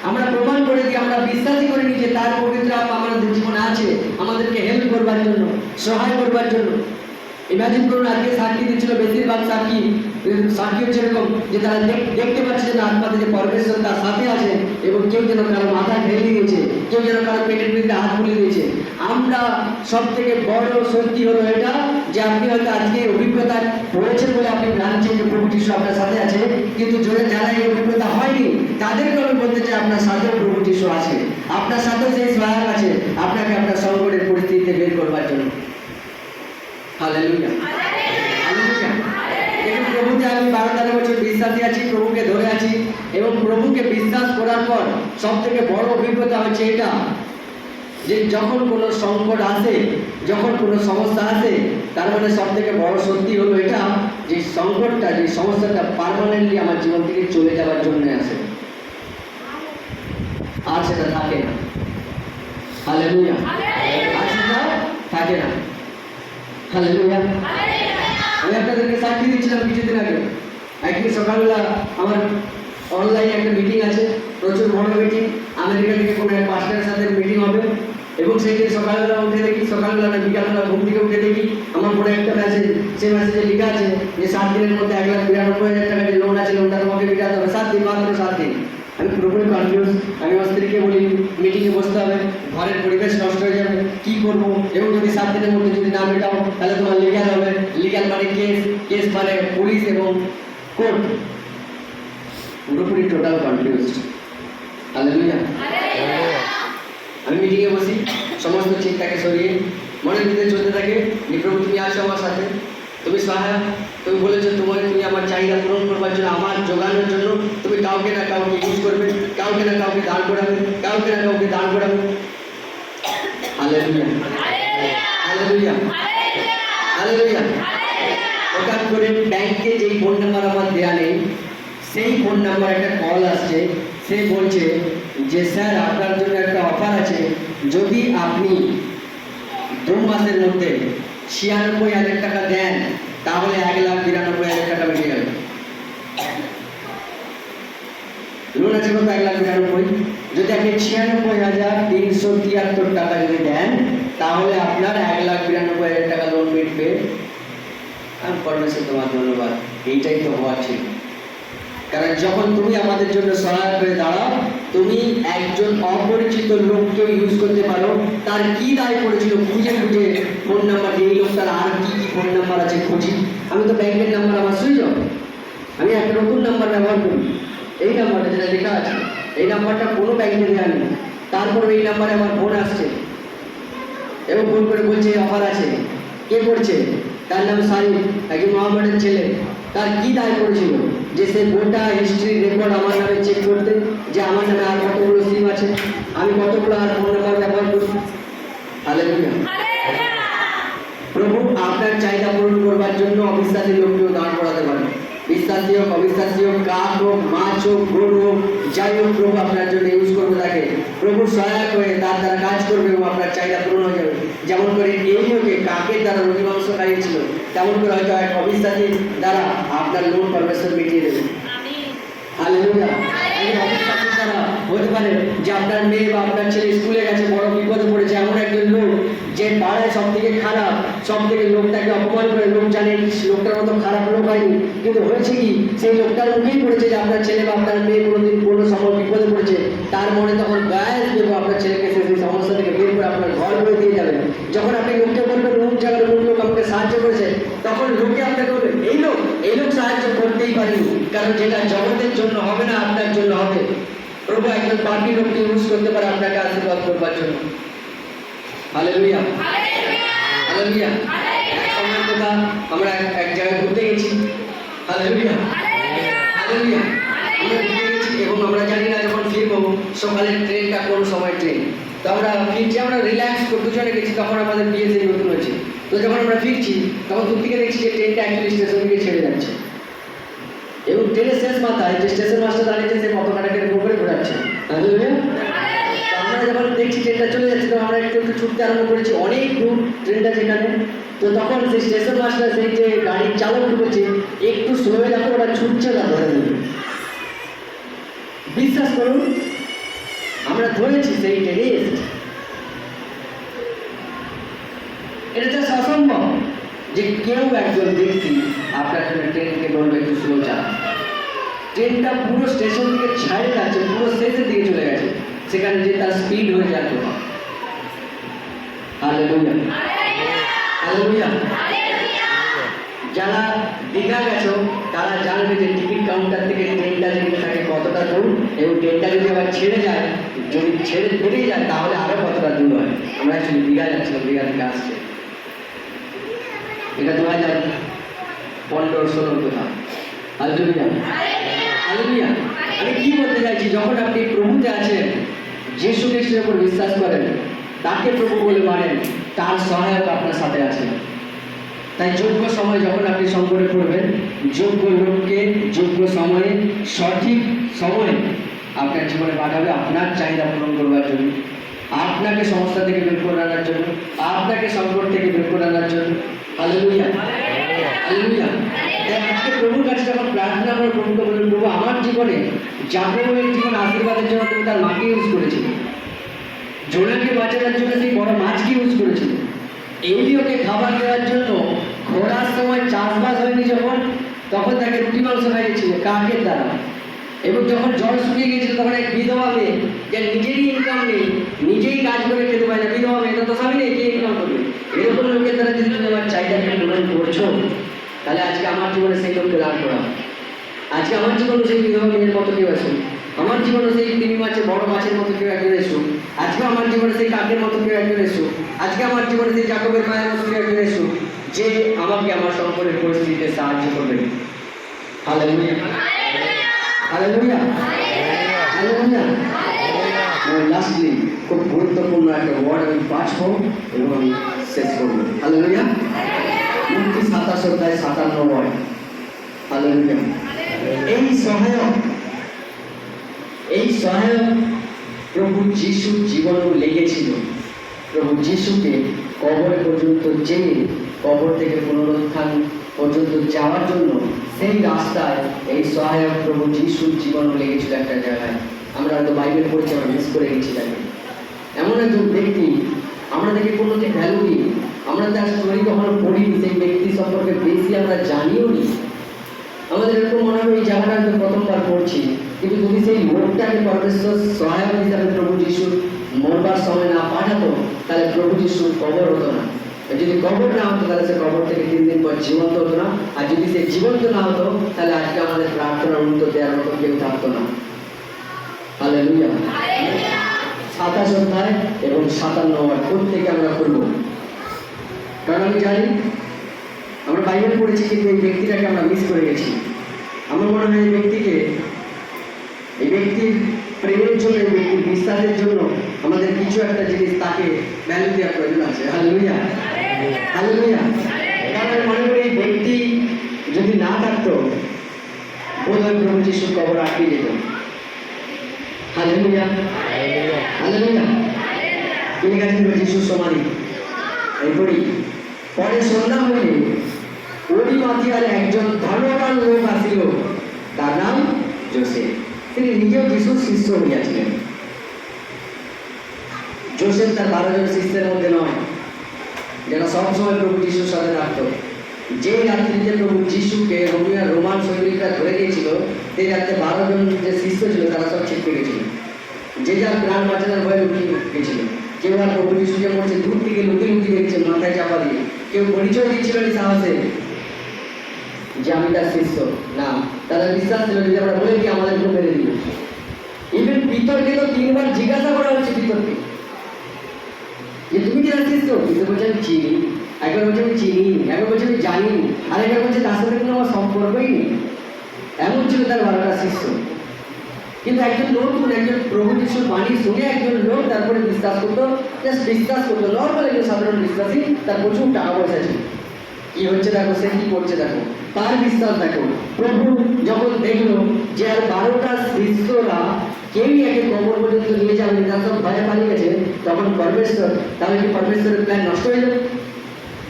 আমরা প্রমাণ করে দিই, আমরা বিশ্বাসই করিনি যে তার পবিত্র আত্মা আমাদের জীবনে আছে, আমাদেরকে হেল্প করবার জন্য, সহায় করবার জন্য। ইমাজিন করুন, আজকে সাক্ষী দিচ্ছিল, বেশিরভাগ সাক্ষী হচ্ছে এরকম যে তারা দেখতে পাচ্ছে না আত্মাতে যে পরমেশ্বর তার সাথে আছে, এবং কেউ যেন কারো মাথা ঢেলে দিয়েছে, কেউ যেন কারো পেটের বিরুদ্ধে হাত তুলে দিয়েছে। আমরা সব থেকে বড় সত্যি হলো এটা, যে আপনি হয়তো আজকে অভিজ্ঞতা পড়েছেন বলে আপনি জানছেন যে প্রভু যিশু আপনার সাথে আছে, কিন্তু যারা এই অভিজ্ঞতা হয়নি তাদেরকে আমি বলতে চাই আপনার সাথেও প্রভু যিশু আছে, আপনার সাথেও সেই সহায়ক আছে আপনাকে আপনার সংকটের পরিস্থিতিতে বের করবার জন্য। Hallelujah, hallelujah. দেখুন, প্রভুতে আমি 12-13 বছর বিশ্বাসী আছি, প্রভুকে ধরে আছি, এবং প্রভুকে বিশ্বাস করার পর সব থেকে বড় অভিজ্ঞতা হচ্ছে এটা, যে যখন কোনো সংকট আসে, যখন কোনো সমস্যা আসে, তার মানে সব থেকে বড় সত্যি হলো এটা, যে সংকটটা, যে সমস্যাটা পার্মানেন্টলি আমার জীবন থেকে চলে যাওয়ার জন্য আসে, আর সেটা থাকে না। হালেলুয়া। আর সেটা থাকে না। হালেলুয়া। আমি আপনাদেরকে সাক্ষী দিচ্ছিলাম কিছুদিন আগে, একদিন সকালবেলা আমার অনলাইনে একটা মিটিং আছে, প্রচুর বড় মিটিং, আমেরিকা থেকে কোনো এক পাস্টারের সাথে মিটিং হবে, এবং সেই দিন সকালবেলা উঠে দেখি, সকালবেলা না বিকালবেলা ঘুম থেকে উঠে দেখি আমার পরে একটা মেসেজ, সেই মেসেজে লেখা আছে যে 7 দিনের মধ্যে 1,92,000 টাকা যে লোন আছে, লোনটা তোমাকে মেটাতে হবে, 7 দিন, মাত্র 7 দিন। আমি পুরোপুরি কনফিউজ। আমি আমার স্ত্রীকে বলি মিটিংয়ে বসতে হবে, ঘরের পরিবেশ নষ্ট হয়ে যাবে, কি করবো, এবং যদি 7 দিনের মধ্যে যদি না মেটাও তাহলে তোমার লিগ্যাল হবে, লিগ্যাল মানে কেস, কেস মানে পুলিশ এবং কোর্ট। পুরোপুরি টোটাল কনফিউজড। হালেলুয়া। আমি মিটিংয়ে বসি, সমস্ত চিন্তাকে সরিয়ে মনের ভিতরে চলতে থাকে যে প্রভু তুমি আসো আমার সাথে, তুমি সহায়ক, তুমি বলেছো তুমি আমার চাহিদা পূরণ করবার জন্য, আমার যোগানোর জন্য তুমি কাউকে না কাউকে ইউজ করবে, কাউকে না কাউকে দান করাবে, কাউকে না কাউকে দান করাবে। Hallelujah, hallelujah, hallelujah. হঠাৎ করে ব্যাংকে যেই ফোন নাম্বার আমার দেওয়া নেই, সেই ফোন নাম্বার একটা কল আসছে। সে বলছে যে স্যার আপনার জন্য একটা অফার আছে, যদি আপনি 2 মাসের মধ্যে 96,000 টাকা দেন তাহলে 1,92,000 টাকা বেরিয়ে যাবে। লোন আছে কত? 1,92,000। যদি আপনি 96,373 টাকা যদি দেন তাহলে আপনার 1,92,000 টাকা লোন মিটবে। আমি পরমেশ্বর তোমার ধন্যবাদ, এইটাই তো হওয়ার ছিল। কারণ যখন তুমি আমাদের জন্য সহায়ক হয়ে দাঁড়াও, তুমি একজন অপরিচিত লোককে ইউজ করতে পারো। তার কি দায় পড়েছিল খুঁজে খুঁজে ফোন নাম্বার, এই লোকটার আর কি কি ফোন নাম্বার আছে খুঁজি। আমি তো ব্যাংকের নাম্বার আমার সুইচ অফ, আমি একটা নতুন নাম্বার ব্যবহার করি। এই নাম্বারটা যেটা লেখা আছে, এই নাম্বারটা কোনো ব্যাংকে দেওয়া নেই, তারপর এই নাম্বারে আমার ফোন আসছে এবং ফোন করে বলছে অফার আছে। কে করছে? তার নাম সাইদ, একজন মোহাম্মদের ছেলে। তার কি দায় করেছিল যে সে গোটা হিস্ট্রি রেকর্ড আমার নামে চেক করতে, যে আমার নামে আর কতগুলো সিম আছে, আমি কতগুলো আর ফোন নাম্বার ব্যবহার করি। হালেলুয়া। প্রভু আপনার চাহিদা পূরণ করবার জন্য অবিশ্বাসী লোককেও দান করাতে পারেন। বিশ্বাসী হোক, অবিশ্বাসী হোক, কাক হোক, মাছ হোক, গরু হোক, যাই হোক, প্রভু আপনার জন্য ইউজ করবে তাকে। প্রভু সহায়ক হয়ে তার দ্বারা কাজ করবে এবং আপনার চাহিদা পূরণ হয়ে যাবে। যেমন করে এলিওকে কাকের দ্বারা রোগী মাংস খাইয়েছিল, তেমন করে হয়তো এক অবিশ্বাসী দ্বারা আপনার লোন পরমেশ্বর মিটিয়ে দেবে। হালেলুয়া। অবিশ্বাসী দ্বারা হতে পারে যে আপনার মেয়ে বা আপনার ছেলে স্কুলে গেছে, বড় বিপদে পড়েছে, এমন একজন লোক যে পাড়ায় সব থেকে খারাপ, সব থেকে লোকটাকে অপমান করে, লোক জানে লোকটার মতো খারাপ লোক হয়নি, কিন্তু হয়েছে কি সেই লোকটার মুখেই পড়েছে যে আপনার ছেলে বা আপনার মেয়ে কোনোদিন কোনো সময় বিপদে পড়েছে। তার মনে তখন গায়ে দেবো আপনার ছেলেকে সেই সমস্যা থেকে বের করে আপনার ঘর করে দিয়ে যাবেন। যখন আপনি লোককে বলবেন মুখ জায়গার মুখ লোক আমাকে সাহায্য করেছে, তখন লোকে আপনাকে বলবে এই লোক সাহায্য করতেই পারেনি, কারণ যেটা জগতের জন্য হবে না আপনার জন্য হবে। প্রভু একজন পাপী লোককে ইউজ করতে পারে আপনাকে আশীর্বাদ করবার জন্য। Hallelujah, hallelujah. এক সময়ের কথা, আমরা এক জায়গায় ঘুরতে গেছি। Hallelujah, hallelujah. আমরা ঘুরতে গেছি এবং আমরা জানি না যখন ফিরবো সকালের ট্রেনটা কোন সময় ট্রেন। তো আমরা ফিরছি, আমরা রিল্যাক্স করে দুজনে গেছি, তখন আমাদের বিয়ে সেই নতুন হয়েছে। তো যখন আমরা ফিরছি তখন দূর থেকে দেখছি যে ট্রেনটা অ্যাকচুয়ালি স্টেশন থেকে ছেড়ে যাচ্ছে এবং ট্রেনের শেষ মাথায় যে স্টেশন মাস্টার দাঁড়িয়েছে সে পতাকাটাকে উপরে ঘোরাচ্ছে। আমরা যখন দেখছি ট্রেনটা চলে যাচ্ছে, তো আমরা একটু একটু ছুটতে আরম্ভ করেছি, অনেক দূর ট্রেনটা যেখানে। তো তখন সেই স্টেশন মাস্টার, সেই যে গাড়ির চালক ঢুকেছে, একটু স্লো দেখো ওরা ছুটছে না, ধরে নেবে। বিশ্বাস করুন আমরা ধরেছি সেই ট্রেনে এসেছি। এটা জাস্ট অসম্ভব যে কেউ একজন ব্যক্তি আপনার জন্য ট্রেনকে বলবে একটু স্লো চালা। ট্রেনটা পুরো স্টেশন থেকে ছাড়ে যাচ্ছে, পুরো শেষের দিকে চলে গেছে, সেখানে যে তার স্পিড হয়ে যাচ্ছে। Hallelujah, hallelujah. যারা দীঘা গেছো তারা জানবে যে টিকিট কাউন্টার থেকে ট্রেনটা যেতে থাকে কতটা দূর, এবং ট্রেনটা যদি আবার ছেড়ে যায়, যদি ছেড়ে বেরিয়ে যায় তাহলে আরো কতটা দূর হয়। আমরা অ্যাকচুয়ালি দীঘা যাচ্ছিলাম, দীঘা থেকে আসছে। এটা 2015-16 কথা। Hallelujah, hallelujah. আমি কি বলতে চাইছি, যখন আপনি প্রভুতে আছেন, যিশু খ্রিস্টের উপর বিশ্বাস করেন, তাকে প্রভু বলে মানেন, তার সহায়ক আপনার সাথে আছে। তাই যোগ্য সময় যখন আপনি সংকটে পড়বেন, যোগ্য লোককে যোগ্য সময়ে সঠিক সময়ে আপনার জীবনে পাঠাবে আপনার চাহিদা পূরণ করবার জন্য, আপনাকে সমস্যা থেকে বের করে আনার জন্য, আপনাকে সংকট থেকে বের করে আনার জন্য। Hallelujah, hallelujah. আজকে প্রভুর কাছে যখন প্রার্থনা করে প্রভুকে বলুন, প্রভু আমার জীবনে জাকবের জীবন আশীর্বাদের জন্য তুমি তার মাকে ইউজ করেছিল, জোনাকে বাঁচানোর জন্য সেই বড় মাছকে ইউজ করেছিল, এলিওকে খাবার দেওয়ার জন্য ঘোরার সময় চাষবাস হয়নি যখন, তখন তাকে রুটি মাংস খাইয়েছিল কাকের দ্বারা। এবং যখন জল শুকিয়ে গিয়েছিল তখন এক বিধবা মেয়ে, যার নিজেরই ইনকাম নেই, নিজেই কাজ করে খেতে পারে না, বিধবা মেয়ে, তো স্বামী নেই, কে ইনকাম করবে? এরকম লোকের দ্বারা যদি তুমি আমার চাহিদাকে পূরণ করছো, তাহলে আজকে আমার জীবনে সেই লোককে দাঁড় করা। আজকে আমার জীবনে সেই বিধবা মেয়ের মতো কেউ আসুন, আমার জীবনে সেই তিমি মাছের বড় মাছের মতো কেউ একজন এসুন, আজকে আমার জীবনে সেই কাকের মতো কেউ একজন এসুন, আজকে আমার জীবনে সেই জাকবের মায়ের মতো কেউ একজন এসুন, যে আমাকে আমার সংকটের পরিস্থিতিতে সাহায্য করবে। Hallelujah, hallelujah, hallelujah. লাস্টলি খুব গুরুত্বপূর্ণ একটা ওয়ার্ড আমি পাঠ হব এবং আমি শেষ করবো। হালেলুয়া। মুক্তি 27 অধ্যায় 57 ওয়ার্ড। হালেলুয়া। এই সহায়ক প্রভু যিশুর জীবনেও লেগেছিল। প্রভু যিশুকে কবর পর্যন্ত যেয়ে কবর থেকে পুনরুত্থান পর্যন্ত যাওয়ার জন্য সেই রাস্তায় এই সহায়ক প্রভু যিশুর জীবনও লেগেছিল একটা জায়গায়। আমরা হয়তো বাইবেল পড়ছি, আমরা মিস করে গেছি তাকে। এমন একজন ব্যক্তি আমরা দেখে কোনোদিন ভ্যালু দিই, আমরা তার স্টোরি কখনো পড়িনি, সেই ব্যক্তি সম্পর্কে বেশি আমরা জানিও নি। আমাদের এরকম মনে হয় এই জায়গাটা হয়তো প্রথমবার পড়ছি, কিন্তু যদি সেই লোকটাকে পরমেশ্বর সহায়ক হিসাবে প্রভু যিশুর মরবার সময় না পাঠাতো, তাহলে প্রভু যিশুর কবর হতো না। যদি কবর না হতো তাহলে সে কবর থেকে 3 দিন পর জীবন্ত হতো না। আর যদি সে জীবন্ত না হতো তাহলে আজকে আমাদের প্রার্থনার উত্তর দেওয়ার মতো কেউ থাকতো না। হালেলুয়া। 27 অধ্যায় এবং 57 ওয়ার্ড প্রত্যেকে আমরা করবো, কারণ আমি জানি আমরা বাইবেল পড়েছি কিন্তু এই ব্যক্তিটাকে আমরা মিস করে গেছি। আমার মনে হয় এই ব্যক্তির প্রেমের জন্য, এই ব্যক্তির বিশ্বাসের জন্য আমাদের কিছু একটা জিনিস তাকে ভ্যালু দেওয়ার প্রয়োজন আছে। Hallelujah, hallelujah. কারণ আমি মনে করি এই ব্যক্তি যদি না থাকতো বোধহয় প্রভু যিশুর কবর আটকে যেত। Hallelujah, hallelujah. তিনি গেছেন যিশুর সমাধি। এই পড়ি, পরে সন্ধ্যা হইলে ওরিমাথিয়ার একজন ধনবান লোক আসিল, তার নাম যোসেফ। তিনি নিজেও যিশুর শিষ্য হইয়াছিলেন। যোসেফ তার 12 জন শিষ্যের মধ্যে নয়, যারা সবসময় প্রভু যিশুর সাথে থাকতো। যে রাত্রিতে প্রভু যিশুকে রোমান সৈনিকরা ধরে গিয়েছিল, সেই রাত্রে 12 জন যে শিষ্য ছিল তারা সব ছিটকে গেছিল। যে যার প্রাণ বাঁচানোর ভয়ে লুকিয়ে গেছিল। কেউ আর প্রভু যিশুকে মরছে দূর থেকে লুকিয়ে লুকিয়ে দেখছে মাথায় চাপা দিয়ে। কেউ পরিচয় দিচ্ছিল না সাহসে যে আমি তার শিষ্য না, তাদের বিশ্বাস ছিল যদি আমরা বলে দিই আমাদের কেউ মেরে দিবে। ইভেন পিতরকে তো 3 বার জিজ্ঞাসা করা হচ্ছে পিতরকে যে তুমি কি তার শিষ্য? পিতর বলছে আমি চিনি, একবার বলছে আমি চিনি, একবার বলছে আমি জানি, আর একবার বলছে তার সাথে কোনো আমার সম্পর্কই নেই। এমন ছিল তার 12টা শিষ্য। কিন্তু একজন প্রভু যিশুর বাণী শুনে একজন লোক তারপরে বিশ্বাস করতো, জাস্ট বিশ্বাস করতো, নর্মাল একজন সাধারণ বিশ্বাসী, তার প্রচুর টাকা পয়সা ছিল। কি হচ্ছে দেখো, সে কি করছে দেখো, তার বিশ্বাস দেখো। প্রভু যখন দেখলো যে আর 12টা শিষ্যরা কেউই একে কবর পর্যন্ত নিয়ে যাবে, তারা সব ভয়ে পালিয়ে গেছে, তখন তাহলে কি পরমেশ্বরের প্ল্যান নষ্ট হয়ে যাবে?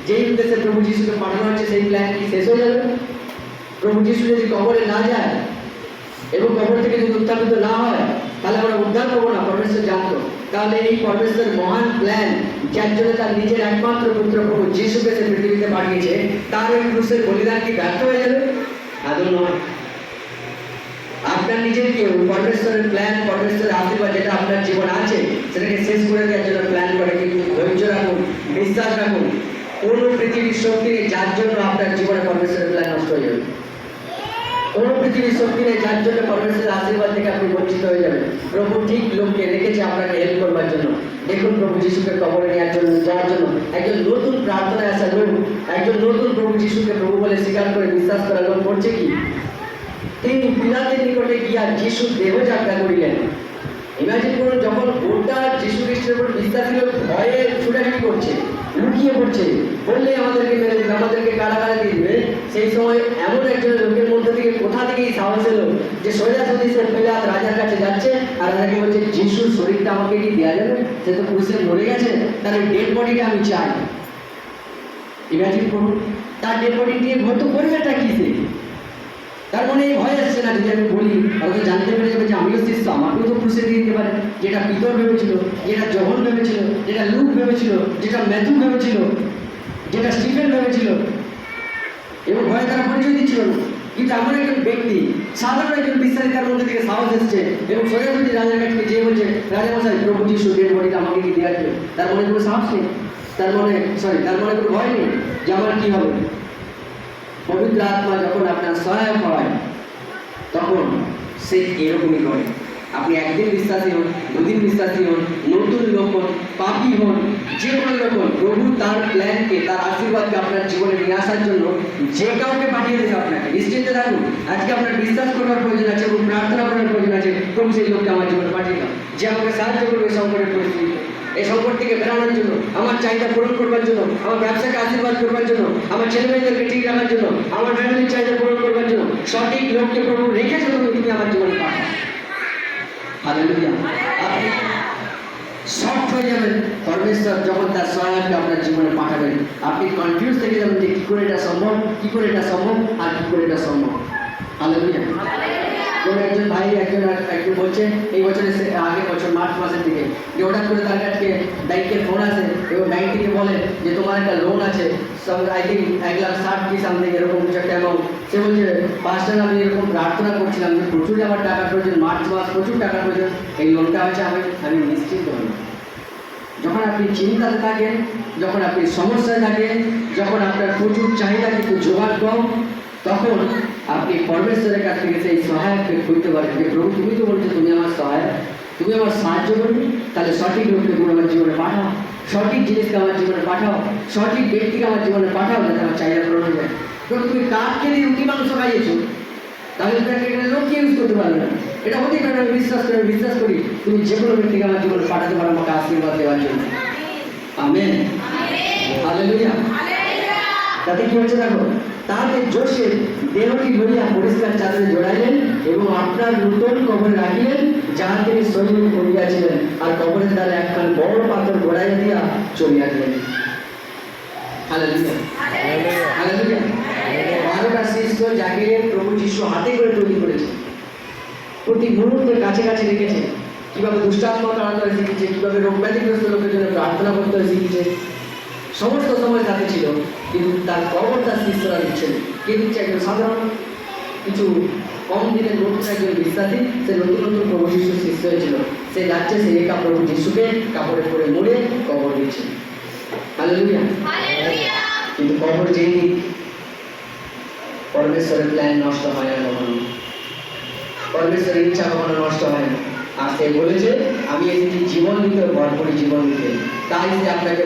যেই উদ্দেশ্যে প্রভু যিশুকে পাঠানো হচ্ছে সেই প্ল্যান কি শেষ হয়ে যাবে? প্রভু যিশু যদি কবরে না যায় এবং কবর থেকে যদি উত্থাপিত না হয়, তাহলে আমরা উদ্ধার করবো না, পরমেশ্বর জানতো। তাহলে এই পরমেশ্বরের মহান প্ল্যান, যার জন্য তার নিজের একমাত্র পুত্র প্রভু যিশুকে সে পৃথিবীতে পাঠিয়েছে, তার ওই ক্রুশের বলিদান কি ব্যর্থ হয়ে যাবে? আদৌ নয়। আপনার নিজের কি পরমেশ্বরের প্ল্যান, পরমেশ্বরের আশীর্বাদ যেটা আপনার জীবন আছে সেটাকে শেষ করে দেওয়ার জন্য প্ল্যান করে, কিন্তু ধৈর্য রাখুন, বিশ্বাস রাখুন। কোনো পৃথিবীর শক্তি নেই যার জন্য আপনার জীবনে পরমেশ্বরের প্ল্যান নষ্ট হয়ে যাবে। কোনো পৃথিবীর শক্তি নেই যার জন্য পরমেশ্বরের আশীর্বাদ থেকে আপনি বঞ্চিত হয়ে যাবেন। প্রভু ঠিক লোককে রেখেছে আপনাকে হেল্প করবার জন্য। দেখুন প্রভু যিশুকে কবরে নেওয়ার জন্য, যাওয়ার জন্য একজন নতুন প্রার্থনায় আসা লোক, একজন নতুন প্রভু যিশুকে প্রভু বলে স্বীকার করে বিশ্বাস করা লোক করছে কি? তিনি পিলাতের নিকটে গিয়া যিশুর দেহ যাত্রা করিলেন। ইমাজিন করুন, যখন গোটা যিশু খ্রিস্টের উপর বিশ্বাসী লোক ভয়ে ছুটাছুটি করছে, লুকিয়ে পড়ছে, বললে আমাদেরকে মেরে দিবে, আমাদেরকে কারাগারে দিয়ে দিবে, সেই সময় এমন একজন লোকের মধ্যে থেকে কোথা থেকেই সাহস এলো যে সোজাসুজি সে পিলাত রাজার কাছে যাচ্ছে আর রাজাকে বলছে যিশুর শরীরটা আমাকে কি দেওয়া যাবে? সে তো ক্রুশে মরে গেছে, তার ডেড বডিটা আমি চাই। ইমাজিন করুন, তার ডেড বডি দিয়ে ভর্তি করবেটা কি? সে তার মনে এই ভয় আসছে না, যদি আমি বলি হয়তো জানতে পেরে যাবে যে আমিও শিষ্য, আমাকেও তো ক্রুশে দিয়ে দিতে পারে। যেটা পিতর ভেবেছিল, যেটা জহন ভেবেছিল, যেটা লুক ভেবেছিল, যেটা ম্যাথু ভেবেছিল, যেটা স্টিফেন ভেবেছিল, এবং ভয়ে তারা পরিচয় দিচ্ছিল না। কিন্তু এমন একজন ব্যক্তি, সাধারণ একজন বিশ্বাসী, তার মধ্যে থেকে সাহস এসছে এবং সোজাসুজি রাজার কাছে যে বলছে রাজামশাই প্রভু যিশু ডেড বডিটা আমাকে কি দেওয়া যাবে? তার মনে কোনো সাহস নেই, তার মনে কোনো ভয় নেই যে আমার কি হবে। পবিত্র আত্মা যখন আপনার সহায়ক হয়, তখন সে এরকমই করে। আপনি একদিন বিশ্বাসী হন, দুদিন বিশ্বাসী হন, নতুন লোক হন, পাপী হন, যে কোনো লোক হন, প্রভু তার প্ল্যানকে, তার আশীর্বাদকে আপনার জীবনে নিয়ে আসার জন্য যে কাউকে পাঠিয়ে দেবে আপনাকে। নিশ্চিন্তে থাকুন, আজকে আপনার বিশ্বাস করার প্রয়োজন আছে এবং প্রার্থনা করার প্রয়োজন আছে, প্রভু সেই লোককে আমার জীবনে পাঠিয়ে দাও, যে আমাকে সাহায্য করবে এই সংকটের পরিস্থিতিতে, এই সংকট থেকে বেরানোর জন্য, আমার চাহিদা পূরণ করবার জন্য, আমার ব্যবসাকে আশীর্বাদ করবার জন্য, আমার ছেলে মেয়েদেরকে ঠিক রাখার জন্য, আমার ফ্যামিলির চাহিদা পূরণ করবার জন্য সঠিক লোককে প্রভু রেখেছে, তুমি আমার জীবনে পাঠাও। হালেলুয়া। আপনি শর্ট হয়ে যাবেন পরমেশ্বর যখন তার সহায়ককে আপনার জীবনে পাঠাবেন। আপনি কনফিউজ থেকে যাবেন যে কী করে এটা সম্ভব, কী করে এটা সম্ভব, আর কী করে এটা সম্ভব। হালেলুয়া। কোনো একজন ভাই একজন বলছে এই বছরের আগের বছর মার্চ মাসের দিকে যে হঠাৎ করে তার কাছে ব্যাংকের ফোন আসে এবং ব্যাংক থেকে বলে যে তোমার একটা লোন আছে আই থিঙ্ক 1,60,000 কি সামথিং এরকম কিছু একটা অ্যামাউন্ট। সে বলছে পাঁচটা আমি এরকম প্রার্থনা করছিলাম যে প্রচুর আমার টাকার প্রয়োজন, মার্চ মাস প্রচুর টাকার প্রয়োজন, এই লোনটা হচ্ছে আমি নিশ্চিন্ত হই। যখন আপনি চিন্তাতে থাকেন, যখন আপনি সমস্যায় থাকেন, যখন আপনার প্রচুর চাহিদা কিন্তু জোগাড় কম, তখন আপনি পরমেশ্বরের কাছ থেকে সেই সহায়ককে খুঁজতে পারেন যে প্রভু তুমি তো বলছো তুমি আমার সহায়ক, তুমি আমার সাহায্য করবে, তাহলে সঠিক লোককে তুমি আমার জীবনে পাঠাও, সঠিক জিনিসকে আমার জীবনে পাঠাও, সঠিক ব্যক্তিকে আমার জীবনে পাঠাও, যাতে আমার চাহিদা পূরণ হয়ে যায়। কারণ তুমি কাঠকে দিয়ে রুটি মাংস খাইয়েছো, তাহলে তুমি এখানে লোককে ইউজ করতে পারবে না। এটা হতেই পারে। আমি বিশ্বাস করি তুমি যে কোনো ব্যক্তিকে আমার জীবনে পাঠাতে পারো আমাকে আশীর্বাদ দেওয়ার জন্য। Amen, hallelujah. তাতে কি হচ্ছে দেখো, তাহাতে যোসেফ দেহটি লইয়া পরিষ্কার চাদরে জড়াইলেন এবং আপনার নূতন কবরে রাখিলেন, যাহা তিনি সৈন্য করিয়াছিলেন, আর কবরের দ্বারা একখান বড় পাথর গড়াইয়া দিয়া চলিয়া গেলেন। Hallelujah, hallelujah. 12টা শিষ্য যাকে প্রভু যিশু হাতে করে তৈরি করেছে, প্রতি মুহূর্তে কাছে কাছে রেখেছে, কিভাবে দুষ্টাত্মা তাড়াতে হয় শিখেছে, কিভাবে রোগ ব্যাধিগ্রস্ত লোকের জন্য প্রার্থনা করতে হয় শিখেছে, সমস্ত সময় সাথে ছিল। কিন্তু তার কবর তার শিষ্যরা দিচ্ছেন। কে দিচ্ছে? একজন সাধারণ কিছু কম দিনের নতুন একজন বিশ্বাসী, সে নতুন নতুন প্রভু যিশুর শিষ্য হয়েছিল, সে যাচ্ছে, সে একা প্রভু যিশুকে কাপড়ে করে মুড়ে কবর দিচ্ছে। হালেলুয়া। কিন্তু কবর যেই পরমেশ্বরের প্ল্যান নষ্ট হয় না কখনো, পরমেশ্বরের ইচ্ছা কখনো নষ্ট হয় না। আর সে বলেছে আমি এসেছি জীবন দিতে, ভরপুরি জীবন দিতে, তাই সে আপনাকে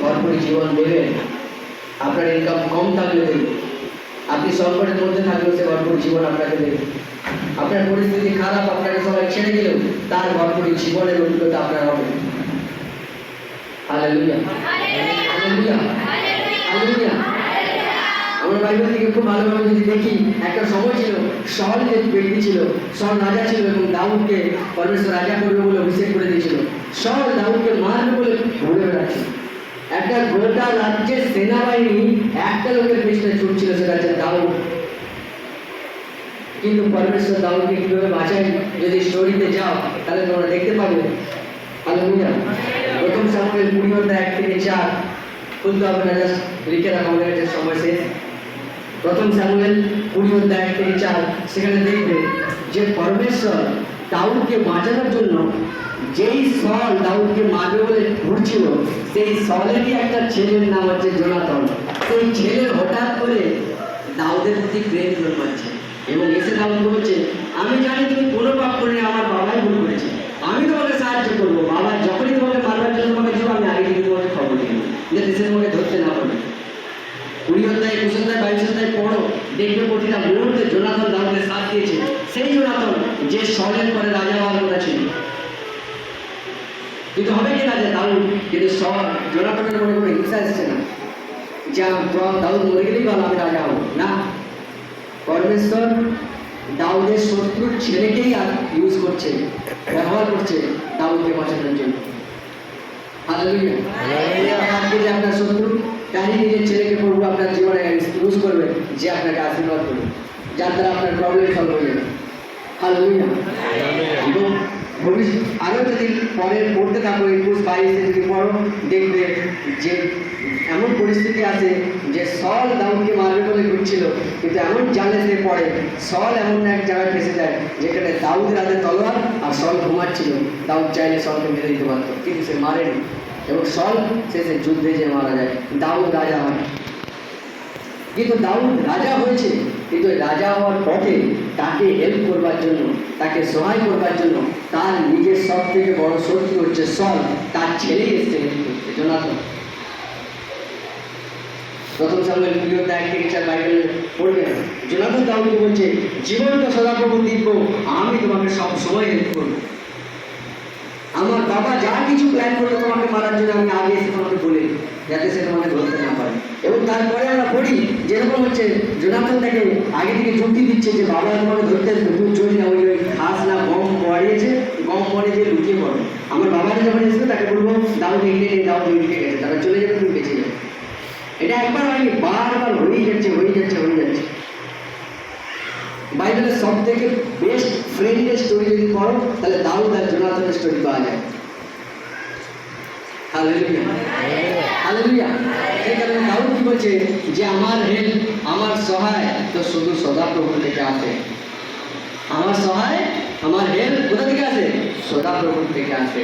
ভরপুরি জীবন দেবে। আপনার ইনকাম কম থাকলে দেবে, আপনি সংকটের মধ্যে থাকলেও সে ভরপুরি জীবন আপনাকে দেবে। আপনার পরিস্থিতি খারাপ, আপনাকে সবাই ছেড়ে গেলেও তার ভরপুরি জীবনের অভিজ্ঞতা আপনার হবে। Hallelujah, hallelujah, hallelujah. আমরা বাইবেল থেকে খুব ভালোভাবে যদি দেখি, একটা সময় ছিল শল যে ব্যক্তি ছিল, শল রাজা ছিল এবং দাউদকে পরমেশ্বর রাজা করবে বলে অভিষেক করে দিয়েছিল। শল দাউদকে মারবে বলে ঘুরে বেড়াচ্ছিল। একটা গোটা রাজ্যের সেনাবাহিনী একটা লোকের পেছনে ছুটছিল, সেটা হচ্ছে দাউদ। কিন্তু পরমেশ্বর দাউদকে কিভাবে বাঁচায় যদি স্টোরিতে যাও তাহলে তোমরা দেখতে পাবে। হালেলুয়া। প্রথম সামুয়েল 20:1-4 খুলতে হবে না, জাস্ট লিখে রাখা, আমাদের কাছে সময় শেষ। প্রথম সামুয়েল 20:1-4, সেখানে দেখবে যে পরমেশ্বর দাউদকে বাঁচানোর জন্য যেই সল দাউদকে মারবে বলে ঘুরছিল, সেই সলেরই একটা ছেলের নাম হচ্ছে জোনাথন। সেই ছেলে হঠাৎ করে দাউদের প্রতি প্রেম জন্মাচ্ছে এবং এসে দাউদ বলছে আমি জানি তুমি কোনো পাপ করে আমার বাবাই ভুল করেছে, আমি তোমাকে সাহায্য করবো। বাবা যখনই তোমাকে মারবার জন্য তোমাকে দিব, আমি আগে থেকে তোমাকে খবর দিব যাতে সে তোমাকে ধরতে না পারে। 20-22 পড়ো, দেখবে প্রতিটা মুহূর্তে জোনাথন দাউদকে সাথ দিয়েছে। সেই জোনাথন যে সলের পরে রাজা হওয়ার কথা ছিল। কিন্তু হবে কি রাজা দাউদ, কিন্তু জোনাথনের মনে কোনো হিংসা এসছে না যে দাউদ মরে গেলেই ভালো, আমি রাজা হব না। পরমেশ্বর দাউদের শত্রুর ছেলেকেই ইউজ করছে, ব্যবহার করছে দাউদকে বাঁচানোর জন্য। হালেলুয়া। আজকে যে আপনার শত্রু, তারই নিজের ছেলেকে প্রভু আপনার জীবনে ইউজ করবে, যে আপনাকে আশীর্বাদ করবে, যার দ্বারা আপনার প্রবলেম সলভ হয়ে যাবে। হালেলুয়া। এবং আরও যদি পরে পড়তে থাকো 21-22 যদি পড়ো, দেখবে যে এমন পরিস্থিতি আছে যে সল দাউদকে মারবে বলে ঘুরছিল, কিন্তু এমন জালে সে পড়ে, সল এমন এক জায়গায় ফেসে যায় যেখানে দাউদের হাতে তলোয়ার আর সল ঘুমাচ্ছিল। দাউদ চাইলে সলকে মেরে দিতে পারত, কিন্তু সে মারেনি এবং সল শেষে যুদ্ধে যে মারা যায়, দাউদ রাজা হয়। কিন্তু দাউদ রাজা হয়েছে, কিন্তু রাজা হওয়ার পথে তাকে হেল্প করবার জন্য, তাকে সহায় করবার জন্য তার নিজের সব থেকে বড় শত্রু হচ্ছে সল, তার ছেলেই এসছে হেল্প করতে, জোনাথন। প্রথম সামুয়েল 1:1-4 বাইবেলে পড়বেন, জোনাথন দাউদকে বলছে, জীবনটা সদাপ্রভু দিব্য, আমি তোমাকে সব সময় হেল্প করবো। আমার বাবা যা কিছু প্ল্যান করলো তোমাকে মারার জন্য, আমি আগে এসে তোমাকে বলে দিই, যাতে সে তোমাকে ধরতে না পারে। এবং তারপরে আমরা পড়ি যেরকম হচ্ছে জোনাথন তাকে আগে থেকে যুক্তি দিচ্ছে যে বাবা তোমাকে ধরতে আসবে, তুই চলি না, ওই ঘাস না গম পড়িয়েছে, গম পরে যে লুকিয়ে পড়ো। আমার বাবারা যখন এসবে তাকে বলবো দাউদ এগিয়ে নেই, দাউদ লুকিয়ে গেছে, তারা চলে যাবে, তুমি বেঁচে যাবে। এটা একবার হয়নি, বারবার হয়েই যাচ্ছে, হয়ে যাচ্ছে, হয়ে যাচ্ছে। বাইবেলের সব থেকে বেস্ট ফ্রেন্ডের স্টোরি যদি পড়ো তাহলে দাউদ আর জোনাথনের স্টোরি পাওয়া যায়। Hallelujah, hallelujah. সেই কারণে দাউদ কি বলছে যে আমার হেল্প, আমার সহায় তো শুধু সদাপ্রভু থেকে আসে। আমার সহায়, আমার হেল্প কোথা থেকে আসে? সদাপ্রভু থেকে আসে।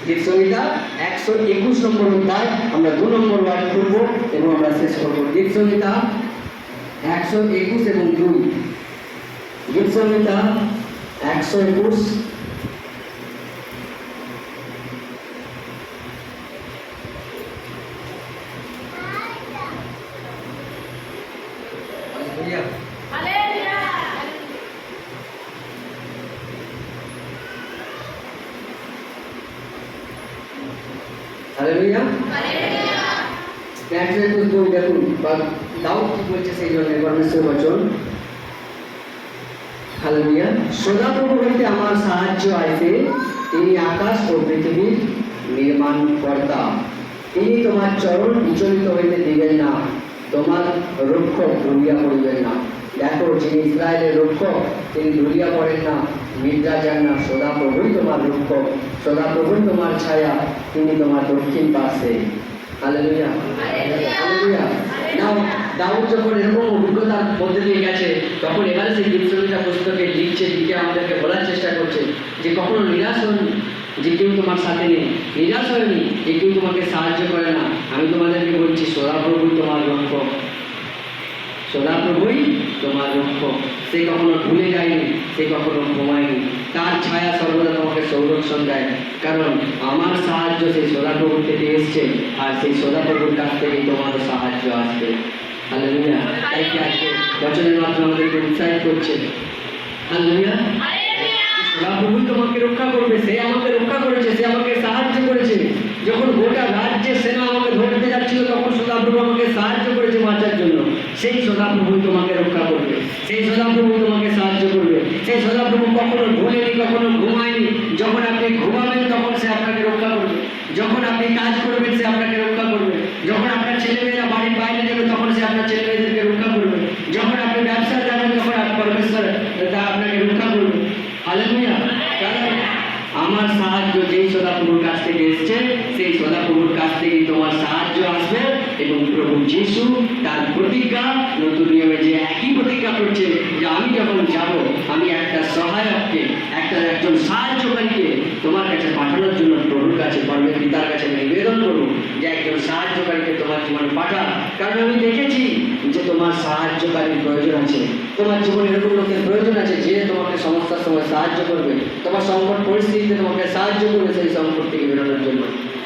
গীতসংহিতা 121 নম্বর অধ্যায়, আমরা 2 নম্বর ওয়ার্ড করবো এবং আমরা শেষ করবো। গীতসংহিতা 121 এবং 2। গীতসংহিতা 121 হালেলুয়া, হালেলুয়া। 121 দেখুন দাউদ কি বলছে সেই জন্য পরমেশ্বর বচন। হালেলুয়া। সদাপ্রভু হইতে আমার সাহায্য আইছে, তিনি আকাশ ও পৃথিবীর নির্মাণ কর্তা। তিনি তোমার চরণ বিচলিত হইতে দিবেন না, তোমার রক্ষক ধরিয়া পড়িবেন না। দেখো, যিনি ইসরায়েলের রক্ষক তিনি ধরিয়া পড়েন না, নিদ্রা যান না। সদাপ্রভুই তোমার রক্ষক, সদাপ্রভুই তোমার ছায়া, তিনি তোমার দক্ষিণ পাশে। Hallelujah, hallelujah. নাও দাউদ যখন এরকম অভিজ্ঞতার মধ্যে দিয়ে গেছে, তখন এবারে সেই গীতসংহিতা পুস্তকে লিখছে, লিখে আমাদেরকে বলার চেষ্টা করছে যে কখনো নিরাশ হয়নি, যে কেউ তোমার সাথে নেই, নিরাশ হয়নি, যে কেউ তোমাকে সাহায্য করে না। আমি তোমাদেরকে বলছি সদাপ্রভুই তোমার রক্ষক, সদাপ্রভুই তোমার রক্ষক। সে কখনো ভুলে যায়নি, সে কখনো ঘুমায়নি, তার ছায়া সর্বদা তোমাকে সংরক্ষণ দেয়। কারণ আমার সাহায্য সেই সদাপ্রভুর থেকে এসছে, আর সেই সদাপ্রভুর কাছ থেকেই তোমারও সাহায্য আসবে। হালেলুয়া। তাই কি আজকে বচনের মাধ্যমে আমাদেরকে উৎসাহিত করছে। হালেলুয়া। সদাপ্রভুই তোমাকে রক্ষা করবে, সে আমাকে রক্ষা করেছে, সে আমাকে সাহায্য করেছে। যখন গোটা রাজ্যের সেনা আমাকে ধরতে যাচ্ছিল, তখন সদাপ্রভু আমাকে সাহায্য করেছে বাঁচার জন্য। সেই সদাপ্রভুই তোমাকে রক্ষা করবে, সেই সদাপ্রভু তোমাকে সাহায্য করবে। সেই সদাপ্রভু কখনো ভুলেনি, কখনো ঘুমায়নি। যখন আপনি ঘুমাবেন তখন সে আপনাকে রক্ষা করবে, যখন আপনি কাজ করবেন সে আপনাকে রক্ষা করবে, যখন আপনার ছেলেমেয়েরা বাড়ির বাইরে যাবে তখন সে আপনার ছেলেমেয়েদেরকে রক্ষা করবে, যখন আপনি ব্যবসায় যাবেন তখন পরমেশ্বর আপনাকে রক্ষা করবে। হালেলুয়া। কারণ আমার সাহায্য যেই সদাপ্রভুর কাছ থেকে এসছে, সেই সদাপ্রভুর কাছ থেকেই তোমার সাহায্য আসবে। এবং প্রভু যিশু তার প্রতিজ্ঞা নতুন নিয়মে যে একই প্রতিজ্ঞা করছে যে আমি যখন যাব, আমি একটা সহায়ককে, একজন সাহায্যকারীকে তোমার কাছে পাঠানোর জন্য প্রভুর কাছে, পরমের পিতার কাছে নিবেদন করবো যে একজন সাহায্যকারীকে তোমার জীবনে পাঠা। কারণ আমি দেখেছি যে তোমার সাহায্যকারীর প্রয়োজন আছে, তোমার জীবনে এরকম লোকের প্রয়োজন আছে যে তোমাকে সমস্যার সময় সাহায্য করবে, তোমার সংকট পরিস্থিতিতে তোমাকে সাহায্য করবে সেই সংকট থেকে বেরোনোর জন্য।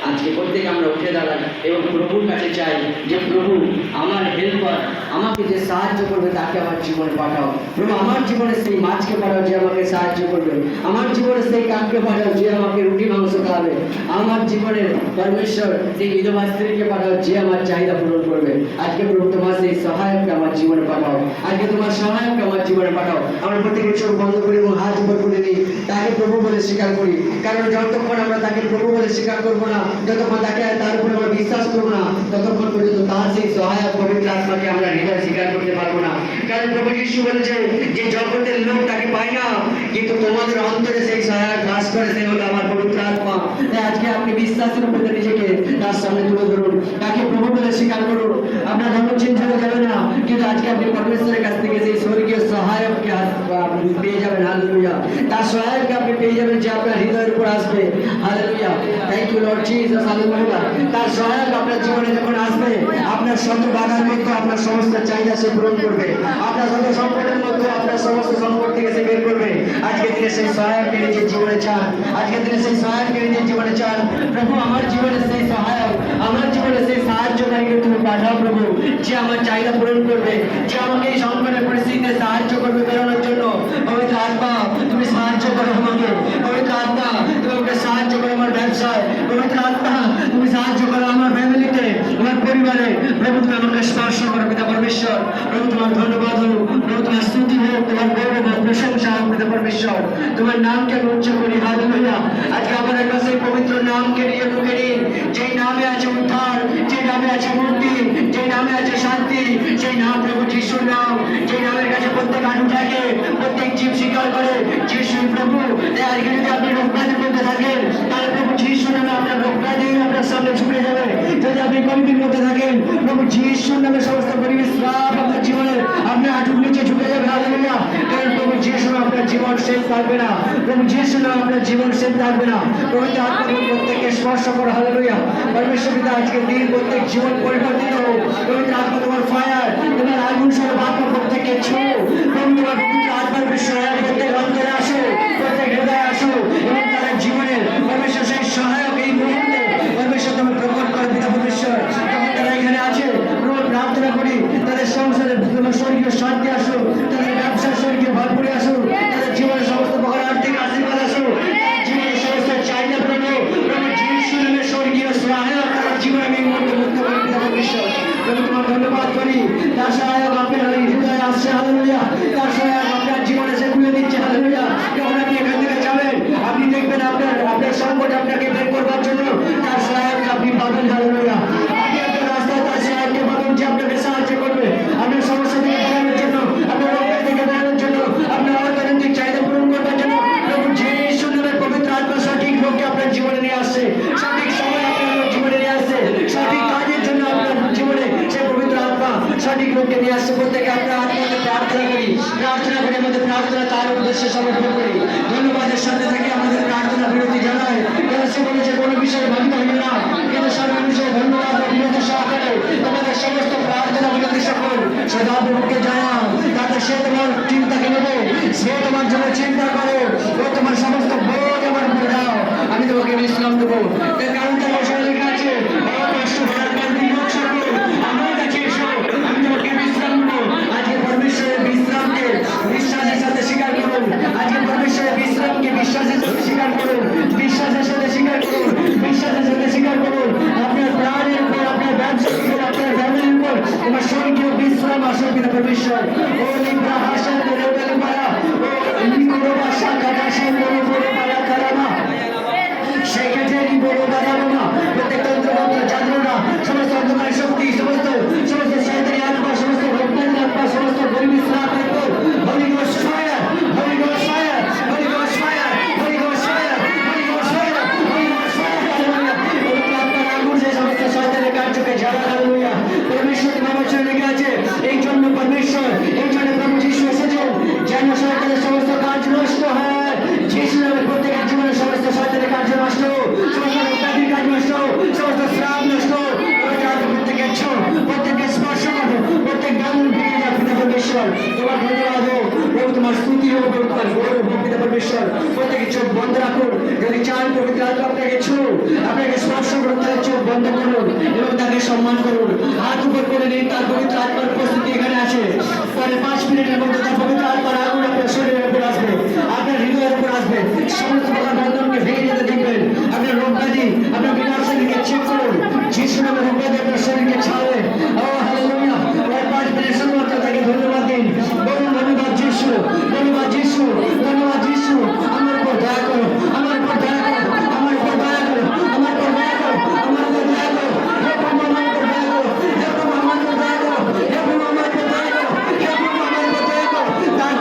আজকে প্রত্যেকে আমরা উঠে দাঁড়াই এবং প্রভুর কাছে চাই যে প্রভু আমার হেল্পার, আমাকে যে সাহায্য করবে তাকে আমার জীবনে পাঠাও। প্রভু আমার জীবনে সেই মাছকে পাঠাও যে আমাকে সাহায্য করবে, আমার জীবনে সেই কাককে পাঠাও যে আমাকে রুটি মাংস খাওয়াবে, আমার জীবনের পরমেশ্বর সেই বিধবা স্ত্রীকে পাঠাও যে আমার চাহিদা পূরণ করবে। আজকে প্রভু তোমার সেই সহায়ককে আমার জীবনে পাঠাও, আজকে তোমার সহায়ককে আমার জীবনে পাঠাও। আমরা প্রত্যেকে চোখ বন্ধ করি এবং হাত উপর করে নিই, তাকে প্রভু বলে স্বীকার করি। কারণ যতক্ষণ আমরা তাকে প্রভু বলে স্বীকার করবো না, যতক্ষণ তাকে তার উপরে আমরা বিশ্বাস করবো না, ততক্ষণ পর্যন্ত তার সেই সহায়ক পবিত্র আত্মাকে আমরা হৃদয় স্বীকার করতে পারবো না। কারণ প্রভু যিশু বলেছে যে জগতের লোক তাকে পায় না, কিন্তু তোমাদের অন্তরে সেই সহায়ক বাস করে, সে হলো আমার পবিত্র আত্মা। তাই আজকে আপনি বিশ্বাসের উপরে নিজেকে তার সামনে তুলে ধরুন, তাকে প্রভু বলে স্বীকার করুন। আপনার ধর্ম চেঞ্জ হয়ে যাবে না, কিন্তু আজকে আপনি পরমেশ্বরের কাছ থেকে সেই স্বর্গীয় সহায়ককে আপনি পেয়ে যাবেন। হালেলুয়া। তার সহায়কে আপনি পেয়ে যাবেন যে আপনার হৃদয়ের উপর আসবে। Hallelujah. Thank you lord Jesus. Hallelujah. তার সহায়ক আপনার জীবনে যখন আসবে, আপনার শত বাধার মধ্যে আপনার সমস্ত চাহিদা সে পূরণ করবে, আপনার শত সংকটের মধ্যে আপনার সমস্ত সংকট থেকে সে বের করবে। আজকে দিনে সেই সহায়ককে নিজের জীবনে চান, আজকে দিনে সেই সহায়ককে নিজের জীবনে চান। প্রভু আমার জীবনে সেই সহায়ক, আমার জীবনে সেই সাহায্যকারীকে তুমি পাঠাও প্রভু, যে আমার চাহিদা পূরণ করবে, যে আমাকে এই সংকটের পরিস্থিতিতে সাহায্য করবে বেরোনোর জন্য। পবিত্র আত্মা তুমি সাহায্য করো আমাকে, পবিত্র আত্মা তুমি আমাকে সাহায্য করো আমার ব্যবসায়, পবিত্র আত্মা তুমি সাহায্য করো আমার ফ্যামিলিতে, আমার পরিবারে। প্রভু তুমি আমাকে স্পর্শ করো পিতা পরমেশ্বর। প্রভু তোমার ধন্যবাদ হোক, প্রভু তোমার স্তুতি হোক, তোমার গৌরব হোক, প্রশংসা হোক পিতা পরমেশ্বর। তোমার নামকে আমি উচ্চ করি। হালেলুয়া। আজকে আমার একটা সেই পবিত্র নামকে নিয়ে ঢুকে নিন, যেই নামে আছে উদ্ধার, যে নামে আছে মুক্তি, যে নামে আছে শান্তি, সেই নাম প্রভু যিশুর নাম। যে নামের কাছে প্রত্যেক আনু থাকে, প্রত্যেক জীব স্বীকার করে যিশু প্রভু। আজকে যদি আপনি রোগব্যাধির মধ্যে থাকেন, তাহলে প্রভু যিশু নামে আপনার রোগব্যাধি আপনার সামনে ঝুঁকে যাবে। যদি আপনি কমিটির মধ্যে থাকেন, প্রভু যিশুর নামে সমস্ত পরিবেশ শ্রাপ আপনার জীবনে আপনি হাঁটুর নিচে ঝুঁকে যাবে। হালেলুয়া। কারণ প্রভু যিশু আপনার জীবন শেষ থাকবে না, প্রভু যিশু আপনার জীবন শেষ থাকবে না। পবিত্র আত্মা প্রত্যেককে স্পর্শ করো। হালেলুয়া। পরমেশ্বর পিতা আজকে দিন প্রত্যেক জীবন পরিবর্তিত হোক। পবিত্র আত্মা তোমার ফায়ার, তোমার আগুন স্বরূপ আত্মা প্রত্যেককে ছো। প্রভু তোমার পবিত্র আত্মার বিষয় প্রত্যেক অন্তরে আসো, প্রত্যেক হৃদয়ে আসো, এবং তাদের জীবনের পরমেশ্বর সেই সহায়ক এই মুহূর্তে পরমেশ্বর তুমি প্রকট করো পিতা পরমেশ্বর। যখন তারা এখানে আছে প্রভু প্রার্থনা করি তাদের সংসারে তোমার স্বর্গীয় শান্তি আসো, তাদের ব্যবসার স্বর্গীয় ভরপুরে আসো, তাদের জীবনের সমস্ত প্রকার আর্থিক আশীর্বাদ আসো, জীবনের সমস্ত চাহিদা প্রভু প্রভু যিশু নামে স্বর্গীয় সহায়ক তাদের জীবনে আমি এই মুহূর্তে মুক্ত করি পিতা পরমেশ্বর। প্রভু তোমার ধন্যবাদ করি। তার সহায়ক আপনার হৃদয়ে আসছে। হালেলুয়া। তার সহায়ক আপনার জীবনে সে খুলে দিচ্ছে। হালেলুয়া। যখন আপনি এখান থেকে যাবেন, আপনি দেখবেন আপনার সংকট আপনাকে বের করবার জন্য তার সহায়ক আপনি পাবেন। হালেলুয়া। আপনি আপনার রাস্তায় তার সহায়ককে পাবেন, যে আপনাকে সাহায্য করবে আপনার সমস্যা থেকে বেরোনোর জন্য, আপনার রোগের থেকে বেরোনোর জন্য, আপনার অর্থনৈতিক চাহিদা পূরণ করবার জন্য। প্রভু যিশু নামের পবিত্র আত্মা সঠিক লোককে আপনার জীবনে নিয়ে আসছে, সঠিক সময় আপনার জীবনে নিয়ে আসছে, সঠিক কাজের জন্য আপনার জীবনে সেই পবিত্র আত্মা সঠিক লোককে নিয়ে আসছে। প্রত্যেকে আপনার আত্মাকে প্রার্থনা করি, প্রার্থনা করে আমাদের প্রার্থনা তার উদ্দেশ্যে সমর্পণ করি। ধন্যবাদের সাথে থেকে আমাদের প্রার্থনা বিরতি জানাই। সে বলেছে কোনো বিষয়ে ভাবিত হইল না, কিন্তু সর্ব বিষয়ে ধন্যবাদ ও বিরতি সহকারে তোমাদের সমস্ত প্রার্থনা বিরতি সকল সদাপ্রভুকে জানাও, তাতে সে তোমার চিন্তাকে নেবে, সে তোমার জন্য চিন্তা করে, ও তোমার সমস্ত বোঝ আমার উপরে দাও, আমি তোমাকে বিশ্রাম দেবো। এর কারণ তার বছর লেখা আছে, কষ্ট ভরা কান্তি হোক সকল, আমার কাছে এসো, আমি তোমাকে বিশ্রাম দেবো। আজকে পরমেশ্বরের বিশ্রামকে বিশ্বাসের সাথে স্বীকার করুন। আজকে পরমেশ্বরের বিশ্রামকে বিশ্বাসের সাথে স্বীকার করুন, বিশ্বাসের সাথে স্বীকার করুন, বিশ্বাসের সাথে স্বীকার করুন। আপনার প্রাণের উপর, আপনার ব্যবসার উপর, আপনার ফ্যামিলির উপর তোমার স্বর্গীয় বিশ্রাম আসবে পিতা পরমেশ্বর। ও লিব্রা হাসান বলে পারা, ও লিখো বাসা কাটা সে বলে বলে পারা কারামা, সেক্ষেত্রে বড় বাড়াবো না। প্রত্যেক তন্ত্রমন্ত্র জানলো সমস্ত অন্ধকার শক্তি, সমস্ত শয়তানি আত্মা, সমস্ত রোগবাদী আত্মা, সমস্ত গরিবী শ্রাপ Holy Ghost fire, Holy Ghost fire, Holy Ghost fire, Holy Ghost fire, Holy Ghost fire, Holy Ghost fire, Hallelujah. পবিত্র আত্মার আগুন সেই সমস্ত শয়তানের কার্যকে জ্বালা। Hallelujah. পরমেশ্বর তোমার বচনে লেগে আছে, এই জন্য পরমেশ্বর, এই জন্য প্রভু যিশু এসেছেন যেন শয়তানের সমস্ত কাজ নষ্ট হয়। যিশু নামে প্রত্যেকের জীবনের সমস্ত শয়তানের কার্য নষ্ট, সমস্ত রোগব্যাধির কাজ নষ্ট, সমস্ত শ্রাপ নষ্ট। প্রত্যেকের ছো, প্রত্যেকের স্পর্শ করো, প্রত্যেক গান ভেঙে যাক পিতা পরমেশ্বর। তোমার ধন্যবাদ হোক প্রভু, তোমার স্তুতি হোক, তোমার গৌরব হোক পিতা পরমেশ্বর। প্রত্যেকের চোখ বন্ধ রাখুন। যদি চান পবিত্র আত্মা আপনাকে ছো, আপনাকে স্পর্শ করুন, তাহলে চোখ বন্ধ করুন এবং তাকে সম্মান করুন। হাত উপর করে নিন। তার পবিত্র আত্মার উপস্থিতি এখানে আছে। পরে 5 মিনিটের মধ্যে তার পবিত্র আত্মার আগুন আপনার শরীরের উপর আসবে, আপনার হৃদয়ের উপর আসবে। সমস্ত প্রকার বন্ধনকে ভেঙে যেতে দেখবেন। আপনার রোগব্যাধি, আপনার বিনাশ শরীরকে চেক করুন। যিশু নামে রোগব্যাধি আপনার শরীরকে ছাড়বে। ও হালেলুয়া। 5 মিনিট শুধুমাত্র তাকে ধন্যবাদ দিন। বলুন ধন্যবাদ যিশু, ধন্যবাদ যিশু, ধন্যবাদ যিশু। আমার উপর দয়া করো, আমার উপর দয়া করো, আমার উপর দয়া করো, আমার উপর দয়া করো, আমার উপর দয়া করো। হে প্রভু আমার উপর দয়া করো, হে প্রভু আমার উপর দয়া করো, হে প্রভু আমার উপর দয়া করো, হে প্রভু আমার উপর দয়া করো। তার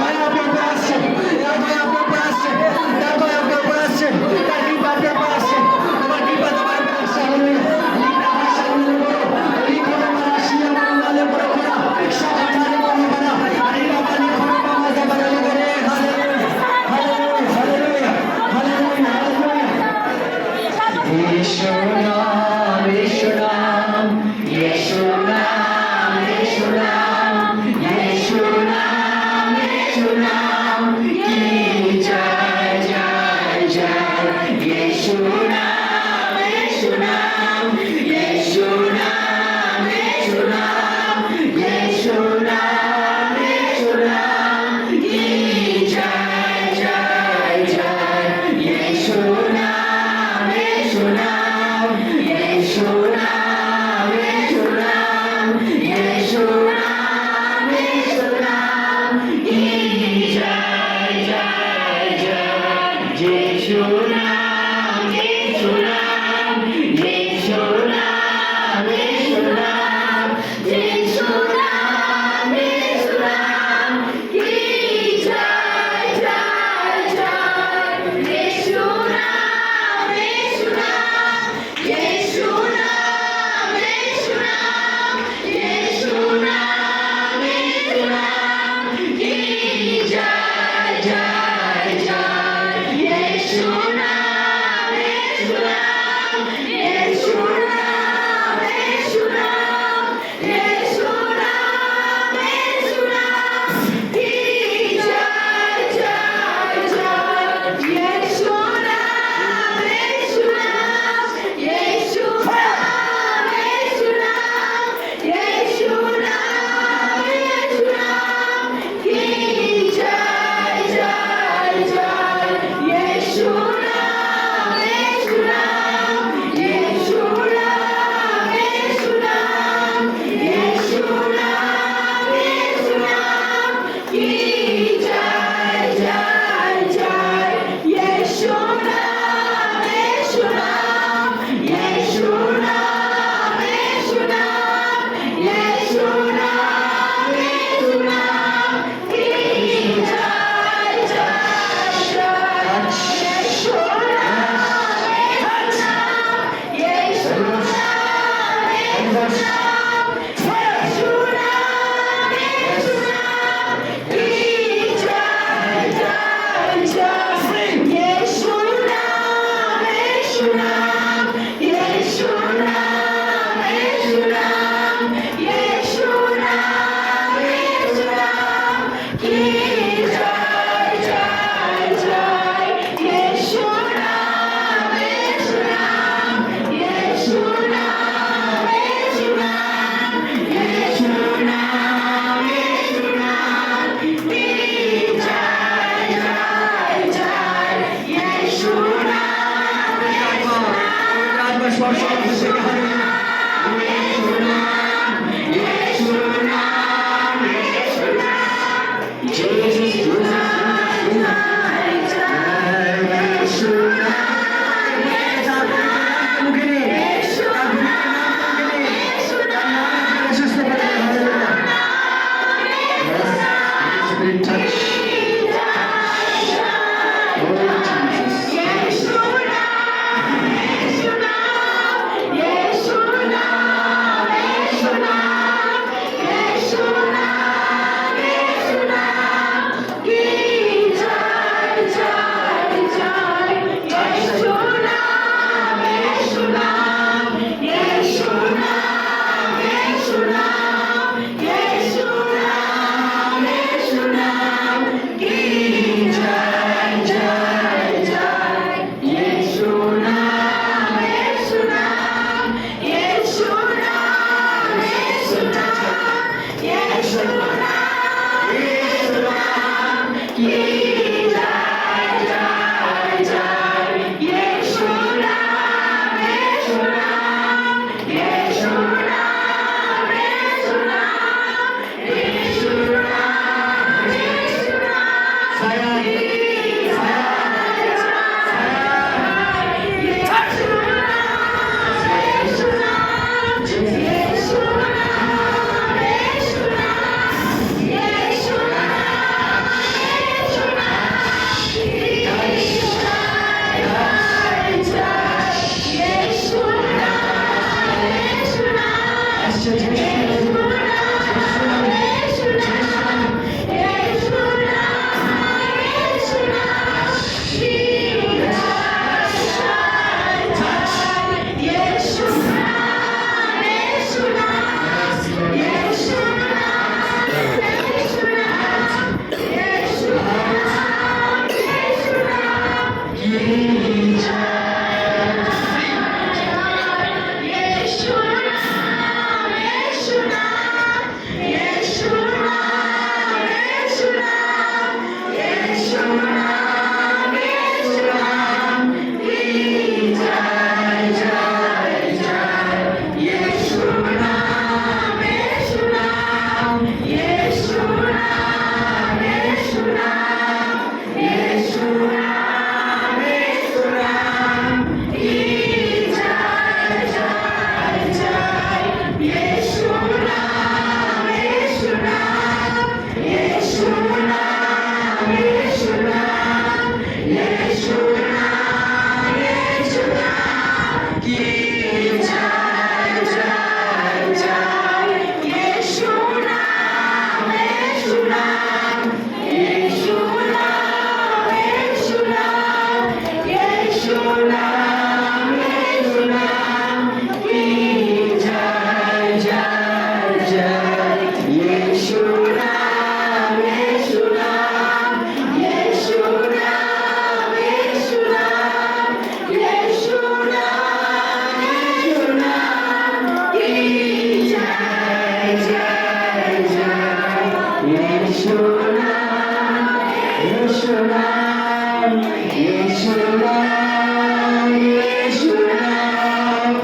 यीशु नाम, यीशु नाम, यीशु नाम,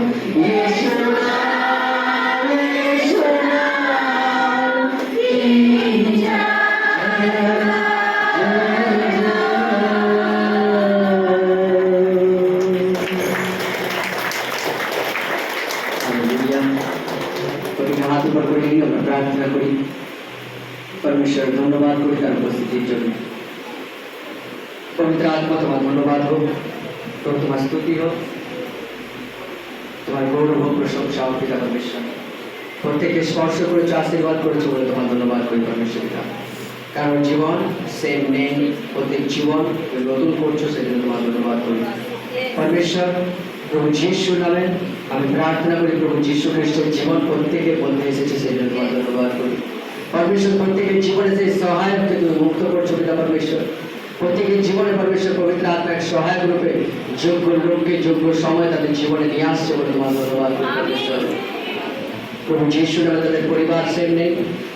यीशु नाम, यीशु नाम, हालेलुया। প্রতিটা হাত উপর করে নিয়ে আমরা প্রার্থনা করি। परमेश्वर धन्यवाद करी तार उपस्थितिर जन्य। पवित्र आत्मा तुम्हार धन्यवाद हो, प्रभु तुम्हार स्तुति हो, तुम्हार गौरव हो, प्रशंसा हो पिता परमेश्वर। प्रत्येकকে স্পর্শ করেছো, আশীর্বাদ করেছো বলে তোমার ধন্যবাদ করি परमेश्वर পিতা। কারণ জীবন সেম নেই, প্রত্যেক জীবন নতুন করছো সেজন্য তোমার ধন্যবাদ করি परमेश्वर। প্রভু যিশুর নামে আমি প্রার্থনা করি, প্রভু যিশু খ্রিস্টের জীবন প্রত্যেকের মধ্যে এসেছে সেজন্য তোমার ধন্যবাদ করি परमेश्वर। प्रत्येक जीवने से सहायक के तुम मुक्त करছো पिता परमेश्वर। प्रत्येक जीवने परमेश्वर पवित्र आत्मा एक सहायक रूपे योग्य लोक के योग्य समय ताদের জীবনে নিয়ে আসছে বলে তোমার ধন্যবাদ করি परमेश्वर। प्रभु যিশু নামে তাদের পরিবার সেম নেই,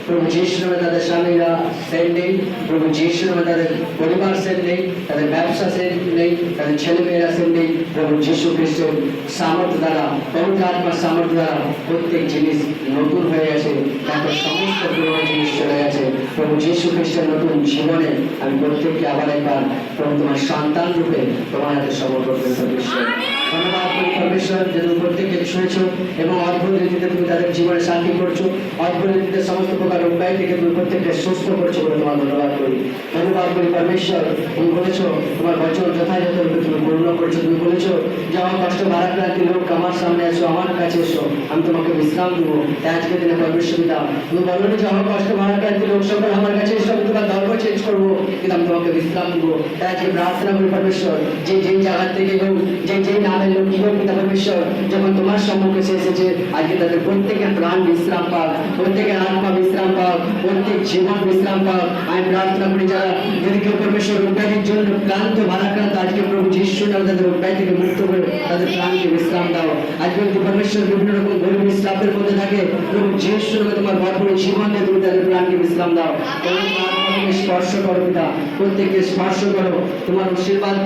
প্রভু যিশু নামে তাদের স্বামীরা সেম নেই, প্রভু যিশু নামে তাদের পরিবার সেম নেই, তাদের ব্যবসা সেম নেই, তাদের ছেলেমেয়েরা সেম নেই। প্রভু যিশু খ্রিস্টের সামর্থ্য দ্বারা, পবিত্র আত্মার সামর্থ্য দ্বারা প্রত্যেক জিনিস নতুন হয়ে গেছে, তাদের সমস্ত পুরনো জিনিস চলে গেছে। প্রভু যিশু খ্রিস্টের নতুন জীবনে আমি প্রত্যেককে আবার একবার প্রভু তোমার সন্তান রূপে তোমার হাতে সমর্পণ করে परमेश्वर। ধন্যবাদ করি परमेश्वर যে তুমি প্রত্যেককে শুনেছো এবং অদ্ভুত রীতিতে তুমি তাদের জীবনে শান্তি করছো, অদ্ভুত রীতিতে সমস্ত প্রকার উপায় থেকে তুমি প্রত্যেককে সুস্থ করছো বলে তোমার ধন্যবাদ করি। ধন্যবাদ করি परमेश्वर। তুমি বলেছো তোমার বচন যথাযথ রূপে তুমি পূর্ণ করছো। তুমি বলেছো যে আমার কষ্ট ভারাক্রান্ত লোক আমার সামনে এসো, আমার কাছে এসো, আমি তোমাকে বিশ্রাম দেবো। আজকে দিনে परमेश्वर পিতা তুমি বলো যে আমার কষ্ট ভারাক্রান্ত লোক সকল আমার কাছে এসো, আমি তোমার ধর্ম চেঞ্জ করবো, কিন্তু আমি তোমাকে বিশ্রাম দেবো। তাই আজকে প্রার্থনা করি परमेश्वर যে যেই জায়গা থেকে হোক, যে যেই নামের লোক কি হোক পিতা परमेश्वर, যখন তোমার সম্মুখে এসেছে আজকে তাদের প্রত্যেকের প্রাণ বিশ্রাম পাক, প্রত্যেকের আত্মা বিশ্রাম পাক, প্রত্যেক জীবন বিশ্রাম পাক। আমি প্রার্থনা করি যারা যদি কেউ परमेश्वर উপাধির জন্য ক্লান্ত ভারাক্রান্ত আজকে প্রভু যিশু নামে তাদের উপায় থেকে মুক্ত করে তাদের প্রাণকে বিশ্রাম দাও। আজকে যদি परमेश्वर বিভিন্ন রকম গরিব শ্রাপের মধ্যে থাকে, প্রভু যিশু নামে তোমার ভরপুর জীবন দিয়ে তুমি তাদের প্রাণকে বিশ্রাম দাও। তোমার স্পর্শ করো পিতা, প্রত্যেককে স্পর্শ করো, তোমার আশীর্বাদ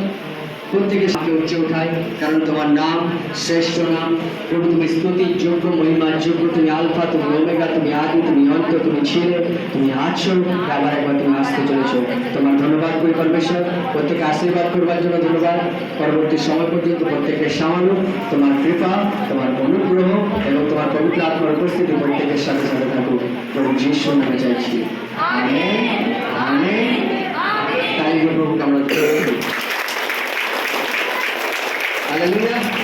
প্রত্যেকের সাথে উচ্চে উঠায়, কারণ তোমার নাম শ্রেষ্ঠ নাম। প্রভু তুমি স্তুতির যোগ্য, মহিমার যোগ্য, তুমি আলফা, তুমি ওমেগা, তুমি আদি, তুমি অন্ত, তুমি ছিলে, তুমি আছো, আবার একবার তুমি আসতে চলেছো। তোমার ধন্যবাদ করি परमेश्वर। প্রত্যেকে আশীর্বাদ করবার জন্য ধন্যবাদ। পরবর্তী সময় পর্যন্ত প্রত্যেককে সামানো তোমার কৃপা, তোমার অনুগ্রহ এবং তোমার পবিত্র আত্মার উপস্থিতি প্রত্যেকের সাথে সাথে থাকুক। প্রভু যিশুর নামে চাইছি, আমেন, আমেন। তাই প্রভুকে আমরা Hallelujah.